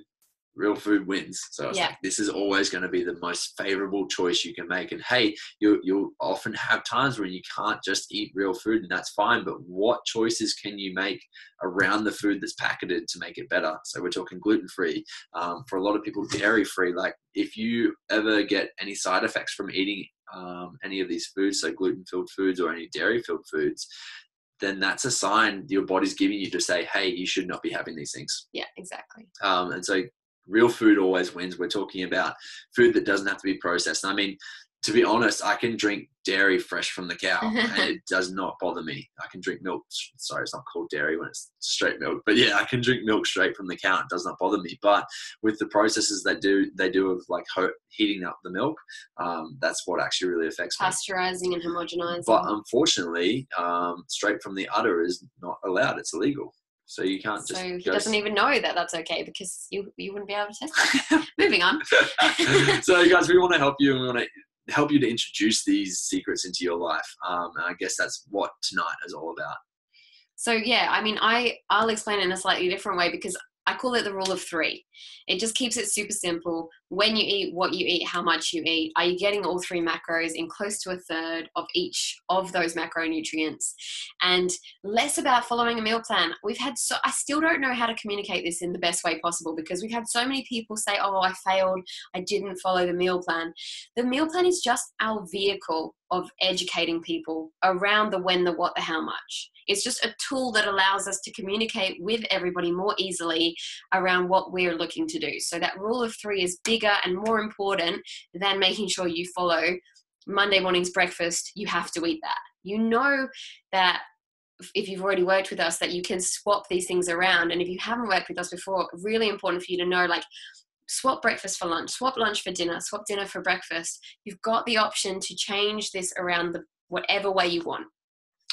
Speaker 2: wins. So it's like, this is always going to be the most favorable choice you can make. And hey, you'll often have times when you can't just eat real food, and that's fine. But what choices can you make around the food that's packaged to make it better? So we're talking gluten-free. For a lot of people, dairy-free. Like, if you ever get any side effects from eating any of these foods, so gluten-filled foods or any dairy-filled foods, then that's a sign your body's giving you to say, hey, you should not be having these things.
Speaker 1: Yeah, exactly.
Speaker 2: And so real food always wins. We're talking about food that doesn't have to be processed. I mean, to be honest, I can drink dairy fresh from the cow and it does not bother me. I can drink milk. Sorry, it's not called dairy when it's straight milk. But yeah, I can drink milk straight from the cow. It does not bother me. But with the processes they do of like heating up the milk, that's what actually really affects me.
Speaker 1: Pasteurizing and homogenizing.
Speaker 2: But unfortunately, straight from the udder is not allowed. It's illegal. So you can't just.
Speaker 1: So he doesn't even know that that's okay, because you wouldn't be able to test that. Moving on.
Speaker 2: So guys, we want to help you, and we want to help you to introduce these secrets into your life. And I guess that's what tonight is all about.
Speaker 1: So yeah, I mean, I'll explain it in a slightly different way, because I call it the rule of 3. It just keeps it super simple. When you eat, what you eat, how much you eat. Are you getting all 3 macros in close to a third of each of those macronutrients? And less about following a meal plan. I still don't know how to communicate this in the best way possible, because we've had so many people say, oh, I failed, I didn't follow the meal plan. The meal plan is just our vehicle of educating people around the when, the what, the how much. It's just a tool that allows us to communicate with everybody more easily around what we're looking to do. So that rule of 3 is bigger and more important than making sure you follow Monday morning's breakfast. You have to eat that. You know that if you've already worked with us, that you can swap these things around. And if you haven't worked with us before, really important for you to know, like, swap breakfast for lunch, swap lunch for dinner, swap dinner for breakfast. You've got the option to change this around whatever way you want.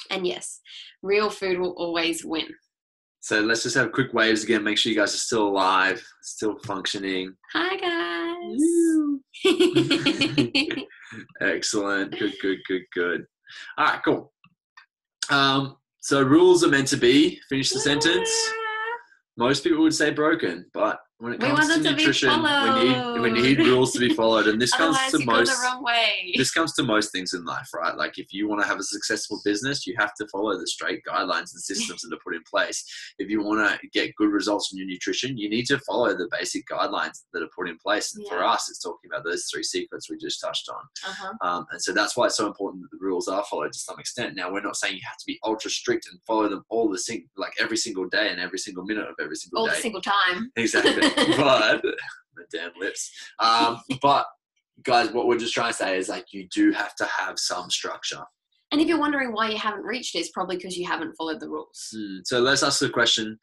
Speaker 1: And yes, real food will always win.
Speaker 2: So let's just have quick waves again. Make sure you guys are still alive, still functioning.
Speaker 1: Hi, guys.
Speaker 2: Excellent. Good. All right, cool. So rules are meant to be, finish the sentence. Most people would say broken, but when it comes to nutrition, we need rules to be followed, and this comes to This comes to most things in life, right? Like, if you want to have a successful business, you have to follow the straight guidelines and systems that are put in place. If you want to get good results in your nutrition, you need to follow the basic guidelines that are put in place. And for us, it's talking about those 3 secrets we just touched on. And so that's why it's so important that the rules are followed to some extent. Now, we're not saying you have to be ultra strict and follow them every single day and every single minute of every single day.
Speaker 1: All the single time.
Speaker 2: Exactly. But the damn lips. But guys, what we're just trying to say is, like, you do have to have some structure.
Speaker 1: And if you're wondering why you haven't reached it, it's probably because you haven't followed the rules.
Speaker 2: So let's ask the question: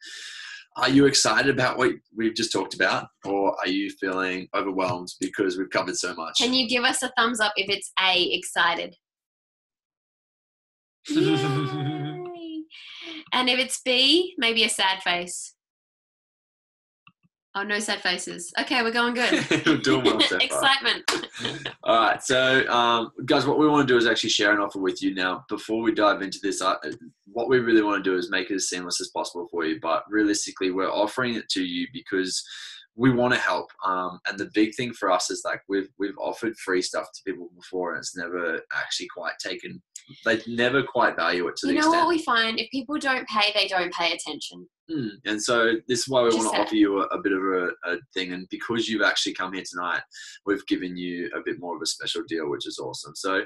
Speaker 2: are you excited about what we've just talked about, or are you feeling overwhelmed because we've covered so much?
Speaker 1: Can you give us a thumbs up if it's A, excited? Yay! And if it's B, maybe a sad face. Oh, no sad faces. Okay, we're going good.
Speaker 2: We're doing well so far.
Speaker 1: Excitement.
Speaker 2: All right, so guys, what we want to do is actually share an offer with you now. Before we dive into this, what we really want to do is make it as seamless as possible for you. But realistically, we're offering it to you because we want to help. And the big thing for us is like we've offered free stuff to people before, and it's never actually quite taken. They never quite value it to the extent.
Speaker 1: You know what we find? If people don't pay, they don't pay attention.
Speaker 2: And so this is why we want to offer you a bit of a thing. And because you've actually come here tonight, we've given you a bit more of a special deal, which is awesome. So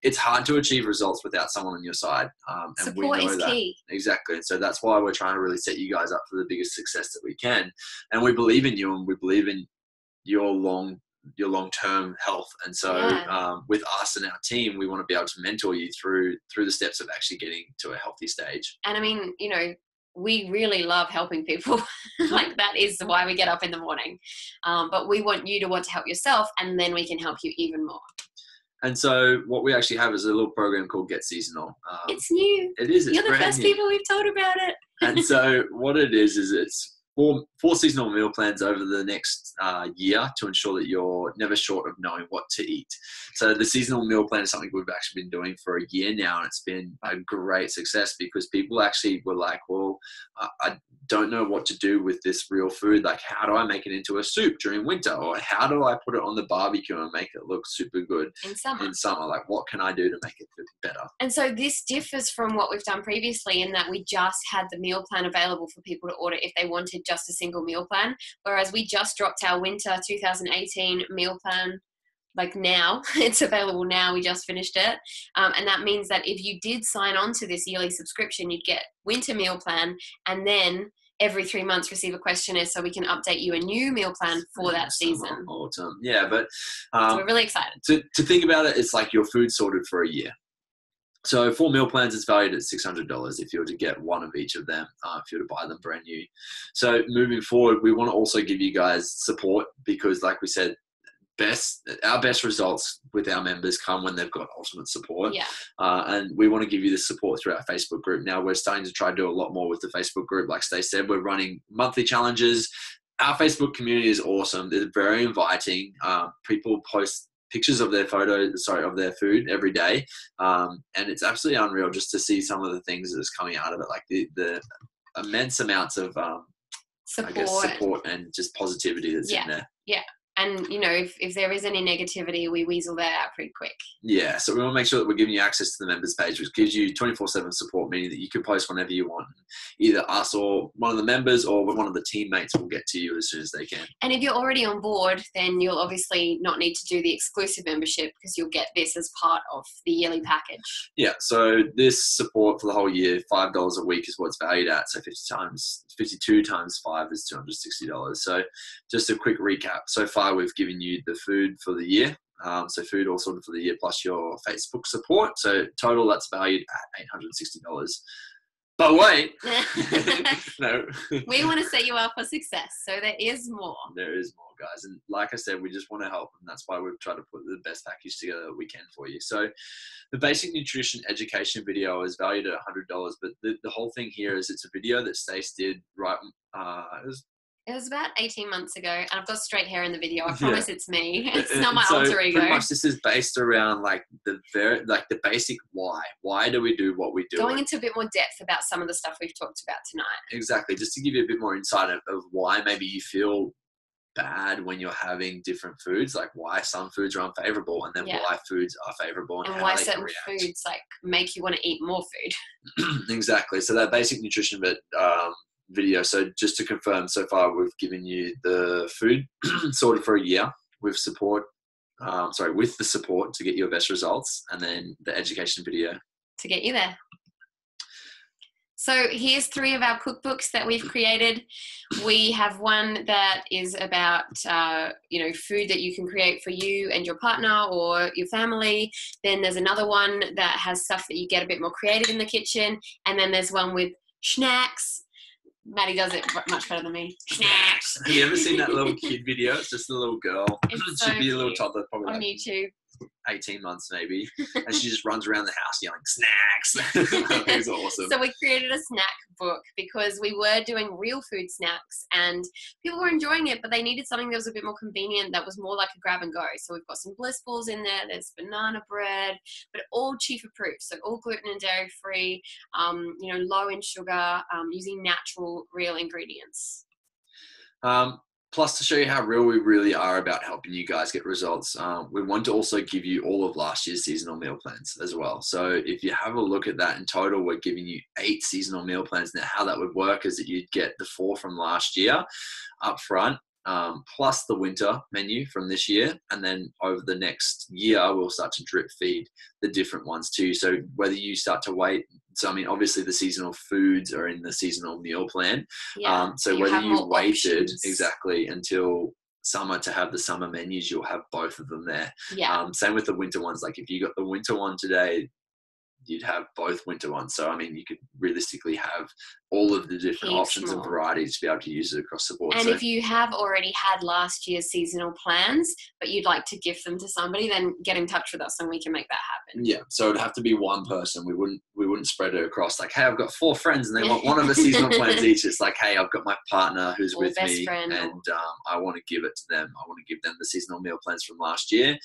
Speaker 2: it's hard to achieve results without someone on your side. And
Speaker 1: support
Speaker 2: we know
Speaker 1: is
Speaker 2: that.
Speaker 1: key.
Speaker 2: Exactly. And so that's why we're trying to really set you guys up for the biggest success that we can. And we believe in you, and we believe in your long-term health. And so with us and our team, we want to be able to mentor you through the steps of actually getting to a healthy stage.
Speaker 1: And I mean, you know, we really love helping people. Like that is why we get up in the morning. But we want you to want to help yourself, and then we can help you even more. And
Speaker 2: so what we actually have is a little program called Get Seasonal.
Speaker 1: It's new.
Speaker 2: It is.
Speaker 1: You're the first people we've told about it.
Speaker 2: And so what it is it's four seasonal meal plans over the next year to ensure that you're never short of knowing what to eat. So the seasonal meal plan is something we've actually been doing for a year now, and it's been a great success because people actually were like, well, I don't know what to do with this real food. Like, how do I make it into a soup during winter? Or how do I put it on the barbecue and make it look super good in summer? Like, what can I do to make it better?
Speaker 1: And so this differs from what we've done previously in that we just had the meal plan available for people to order if they wanted just a single meal plan, whereas we just dropped our winter 2018 meal plan. Like now, it's available now. We just finished it. And that means that if you did sign on to this yearly subscription, you'd get winter meal plan, and then every 3 months receive a questionnaire so we can update you a new meal plan for that season.
Speaker 2: Autumn. Yeah, but
Speaker 1: so we're really excited.
Speaker 2: To think about it, it's like your food sorted for a year. So 4 meal plans is valued at $600 if you were to get one of each of them, if you were to buy them brand new. So moving forward, we want to also give you guys support because, like we said, our best results with our members come when they've got ultimate support.
Speaker 1: Yeah.
Speaker 2: And we want to give you this support through our Facebook group. Now we're starting to try to do a lot more with the Facebook group. Like Stacey said, we're running monthly challenges. Our Facebook community is awesome. They're very inviting. People post pictures of their of their food every day. And it's absolutely unreal just to see some of the things that's coming out of it. Like the immense amounts of, support and just positivity that's in there.
Speaker 1: Yeah. And, you know, if there is any negativity, we weasel that out pretty quick.
Speaker 2: Yeah, so we want to make sure that we're giving you access to the members page, which gives you 24/7 support, meaning that you can post whenever you want. Either us or one of the members or one of the teammates will get to you as soon as they can.
Speaker 1: And if you're already on board, then you'll obviously not need to do the exclusive membership because you'll get this as part of the yearly package.
Speaker 2: Yeah, so this support for the whole year, $5 a week is what it's valued at. So 52 times 5 is $260. So just a quick recap. So far, we've given you the food for the year. So food all sorted for the year plus your Facebook support. So total that's valued at $860. But wait, no.
Speaker 1: We want to set you up for success. So there is more.
Speaker 2: There is more, guys. And like I said, we just want to help. And that's why we've tried to put the best package together that we can for you. So the basic nutrition education video is valued at $100. But the whole thing here is it's a video that Stace did right.
Speaker 1: It was about 18 months ago, and I've got straight hair in the video. I promise it's me. It's not my alter ego.
Speaker 2: Pretty much this is based around like the basic why. Why do we do what we do?
Speaker 1: Going into a bit more depth about some of the stuff we've talked about tonight.
Speaker 2: Exactly, just to give you a bit more insight of why maybe you feel bad when you're having different foods, like why some foods are unfavorable, and then why foods are favorable, and how
Speaker 1: why
Speaker 2: they
Speaker 1: certain
Speaker 2: can
Speaker 1: foods like make you want to eat more food.
Speaker 2: Exactly. So that basic nutrition bit. Video. So just to confirm, so far we've given you the food sorted for a year with support, with the support to get your best results, and then the education video
Speaker 1: to get you there. So here's 3 of our cookbooks that we've created. We have one that is about, food that you can create for you and your partner or your family. Then there's another one that has stuff that you get a bit more creative in the kitchen. And then there's one with snacks. Maddie does it much better than me. Snacks.
Speaker 2: Have you ever seen that little kid video? It's just a little girl.
Speaker 1: It's
Speaker 2: She'd be a little
Speaker 1: cute.
Speaker 2: toddler, probably
Speaker 1: On
Speaker 2: like
Speaker 1: YouTube.
Speaker 2: 18 months maybe, and she just runs around the house yelling snacks. I think it's awesome.
Speaker 1: So we created a snack book because we were doing real food snacks and people were enjoying it, but they needed something that was a bit more convenient, that was more like a grab and go. So we've got some bliss balls in there, there's banana bread, but all cheaper proof, so all gluten and dairy free, low in sugar, using natural real ingredients.
Speaker 2: Plus, to show you how real we really are about helping you guys get results, we want to also give you all of last year's seasonal meal plans as well. So if you have a look at that, in total, we're giving you 8 seasonal meal plans. Now, how that would work is that you'd get the 4 from last year up front, plus the winter menu from this year. And then over the next year, we'll start to drip feed the different ones too. So whether you start to wait, so I mean, obviously the seasonal foods are in the seasonal meal plan. So whether you waited exactly until summer to have the summer menus, you'll have both of them there. Same with the winter ones. Like if you got the winter one today, you'd have both winter ones. So I mean, you could realistically have all of the different options and varieties to be able to use it across the board.
Speaker 1: And if you have already had last year's seasonal plans, but you'd like to gift them to somebody, then get in touch with us and we can make that happen.
Speaker 2: Yeah, so it'd have to be one person. We wouldn't spread it across like, hey, I've got 4 friends and they want one of the seasonal plans each. It's like, hey, I've got my partner who's with me and I want to give it to them. I want to give them the seasonal meal plans from last year.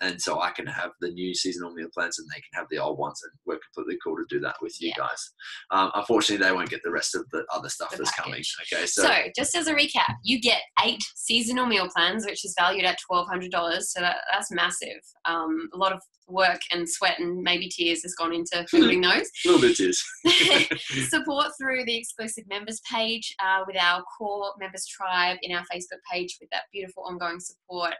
Speaker 2: And so I can have the new seasonal meal plans and they can have the old ones, and we're completely cool to do that with you guys. Unfortunately, they won't get the rest of the other stuff that's coming. Okay, so
Speaker 1: just as a recap, you get 8 seasonal meal plans, which is valued at $1,200. So that's massive. A lot of work and sweat and maybe tears has gone into building those.
Speaker 2: A little bit of tears.
Speaker 1: Support through the exclusive members page with our core members tribe in our Facebook page with that beautiful ongoing support.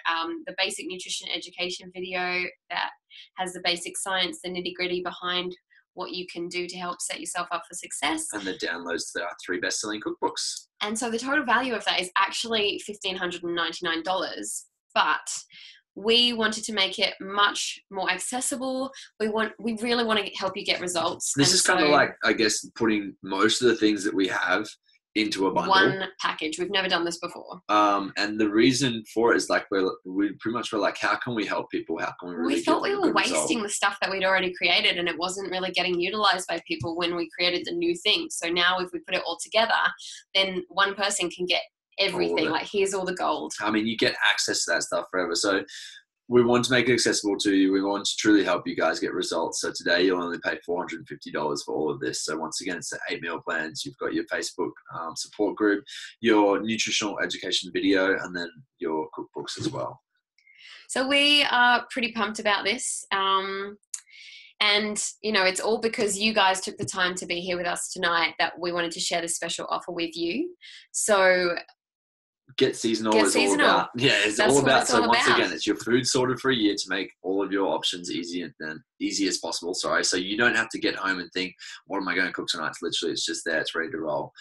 Speaker 1: The basic nutrition education video that has the basic science, the nitty gritty behind what you can do to help set yourself up for success. And
Speaker 2: the downloads to our 3 best-selling cookbooks.
Speaker 1: And so the total value of that is actually $1,599, but we wanted to make it much more accessible. We really want to help you get results.
Speaker 2: This is kind of like, I guess, putting most of the things that we have into a bundle.
Speaker 1: One package. We've never done this before.
Speaker 2: And the reason for it is like we pretty much were like, how can we help people? How can we really?
Speaker 1: We thought we were wasting the stuff that we'd already created, and it wasn't really getting utilized by people when we created the new thing. So now, if we put it all together, then one person can get everything. Like, here's all the gold.
Speaker 2: I mean, you get access to that stuff forever. So we want to make it accessible to you. We want to truly help you guys get results. So today you'll only pay $450 for all of this. So once again, it's the 8 meal plans. You've got your Facebook support group, your nutritional education video, and then your cookbooks as well.
Speaker 1: So we are pretty pumped about this. And, it's all because you guys took the time to be here with us tonight that we wanted to share this special offer with you. So
Speaker 2: Get Seasonal is all about. Yeah, it's all about. So once again, it's your food sorted for a year to make all of your options easy as possible. Sorry, so you don't have to get home and think, what am I going to cook tonight? It's just there. It's ready to roll.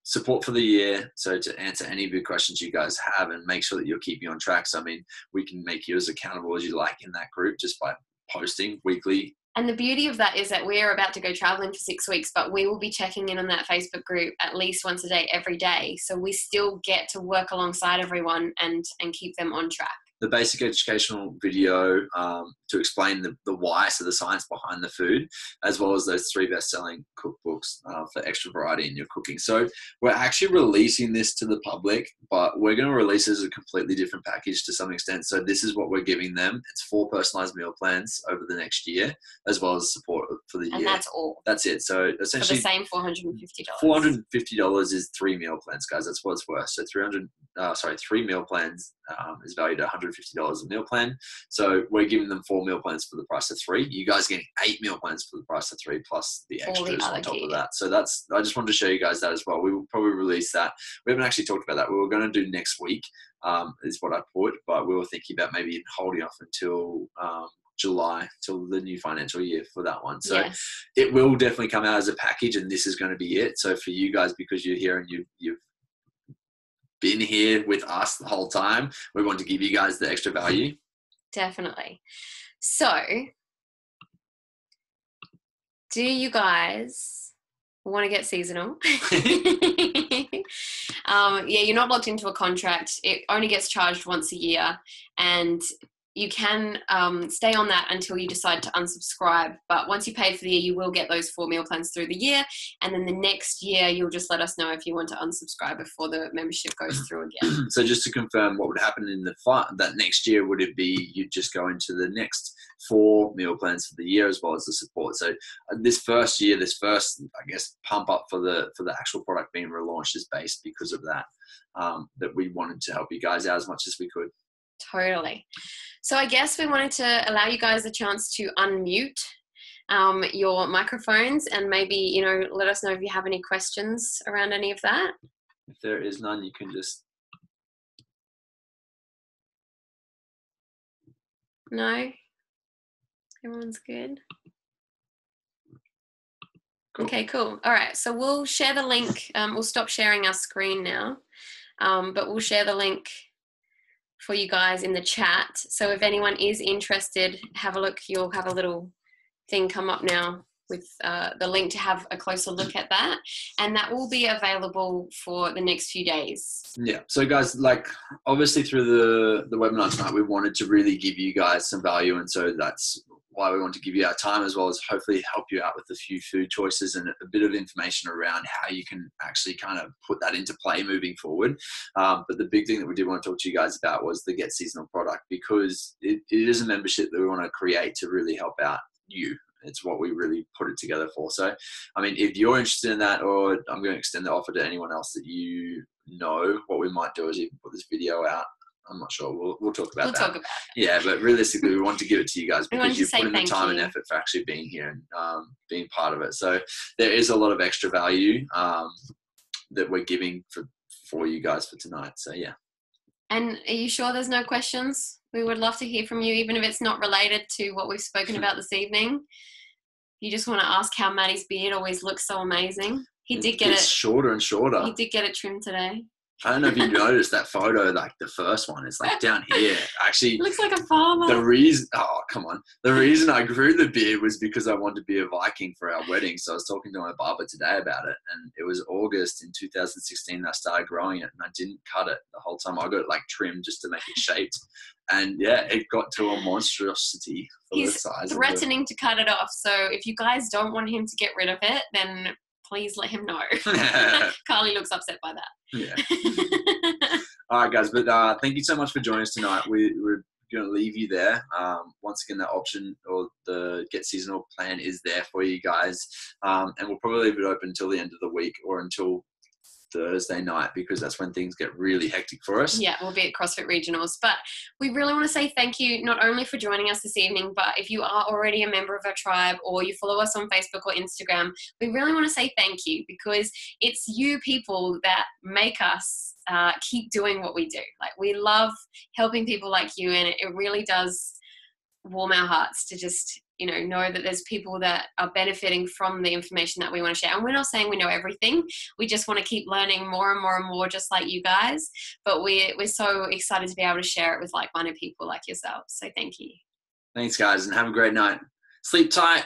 Speaker 2: Support for the year. So to answer any of your questions you guys have and make sure that you're keeping on track. So I mean, we can make you as accountable as you like in that group just by posting weekly.
Speaker 1: And the beauty of that is that we're about to go traveling for 6 weeks, but we will be checking in on that Facebook group at least once a day, every day. So we still get to work alongside everyone and keep them on track.
Speaker 2: The basic educational video to explain the why, so the science behind the food, as well as those 3 best-selling cookbooks for extra variety in your cooking. So we're actually releasing this to the public, but we're going to release it as a completely different package to some extent. So this is what we're giving them. It's 4 personalized meal plans over the next year, as well as support for the year.
Speaker 1: And that's all.
Speaker 2: That's it. So essentially,
Speaker 1: for the same $450.
Speaker 2: $450 is 3 meal plans, guys. That's what it's worth. So 3 meal plans is valued at $150 a meal plan. So we're giving them 4 meal plans for the price of 3. You guys are getting 8 meal plans for the price of 3 plus the extras on top of that. So I just wanted to show you guys that as well. We will probably release that. We haven't actually talked about that. We were going to do next week is what I put, but we were thinking about maybe holding off until July, till the new financial year for that one. So It will definitely come out as a package, and this is going to be it. So for you guys, because you're here and you've been here with us the whole time, we want to give you guys the extra value.
Speaker 1: Definitely. So do you guys want to get seasonal? You're not locked into a contract. It only gets charged once a year, and you can stay on that until you decide to unsubscribe. But once you pay for the year, you will get those 4 meal plans through the year. And then the next year, you'll just let us know if you want to unsubscribe before the membership goes through again.
Speaker 2: So just to confirm, what would happen in that next year, would it be you'd just go into the next 4 meal plans for the year as well as the support? So this first year, I guess, pump up for the actual product being relaunched is based because of that, that we wanted to help you guys out as much as we could.
Speaker 1: Totally. So I guess we wanted to allow you guys a chance to unmute your microphones and maybe, you know, let us know if you have any questions around any of that.
Speaker 2: If there is none, you can just...
Speaker 1: No? Everyone's good? Cool. Okay, cool. All right. So we'll share the link. We'll stop sharing our screen now, but we'll share the link for you guys in the chat. So if anyone is interested, have a look. You'll have a little thing come up now with the link to have a closer look at that. And that will be available for the next few days.
Speaker 2: Yeah. So guys, like obviously through the webinar tonight, we wanted to really give you guys some value. And so that's why we want to give you our time, as well as hopefully help you out with a few food choices and a bit of information around how you can actually kind of put that into play moving forward. But the big thing that we did want to talk to you guys about was the Get Seasonal product, because it is a membership that we want to create to really help out you. It's what we really put it together for. So, I mean, if you're interested in that, or I'm going to extend the offer to anyone else that you know, what we might do is even put this video out. I'm not sure. We'll talk about that.
Speaker 1: Talk about it.
Speaker 2: Yeah, but realistically, we want to give it to you guys because you've put in the time and effort for actually being here and being part of it. So there is a lot of extra value that we're giving for you guys for tonight. So yeah.
Speaker 1: And are you sure there's no questions? We would love to hear from you, even if it's not related to what we've spoken about this evening. You just want to ask how Maddie's beard always looks so amazing. He did get it
Speaker 2: shorter and shorter.
Speaker 1: He did get it trimmed today.
Speaker 2: I don't know if you noticed that photo, like the first one is like down here. Actually,
Speaker 1: looks like a farmer.
Speaker 2: The reason I grew the beard was because I wanted to be a Viking for our wedding. So I was talking to my barber today about it, and it was August in 2016 that I started growing it, and I didn't cut it the whole time. I got it like trimmed just to make it shaped, and yeah, it got to a monstrosity for the size. He's
Speaker 1: threatening to cut it off. So if you guys don't want him to get rid of it, then please let him know. Carly looks upset by that.
Speaker 2: Yeah. All right, guys. But thank you so much for joining us tonight. We're going to leave you there. Once again, that option or the Get Seasonal plan is there for you guys. And we'll probably leave it open until the end of the week or until Thursday night, because that's when things get really hectic for us.
Speaker 1: Yeah, we'll be at CrossFit Regionals. But we really want to say thank you, not only for joining us this evening, but if you are already a member of our tribe or you follow us on Facebook or Instagram, we really want to say thank you, because it's you people that make us keep doing what we do. Like, we love helping people like you, and it really does warm our hearts to just know that there's people that are benefiting from the information that we want to share. And we're not saying we know everything. We just want to keep learning more and more and more, just like you guys. But we're so excited to be able to share it with like-minded people like yourselves. So thank you.
Speaker 2: Thanks, guys, and have a great night. Sleep tight.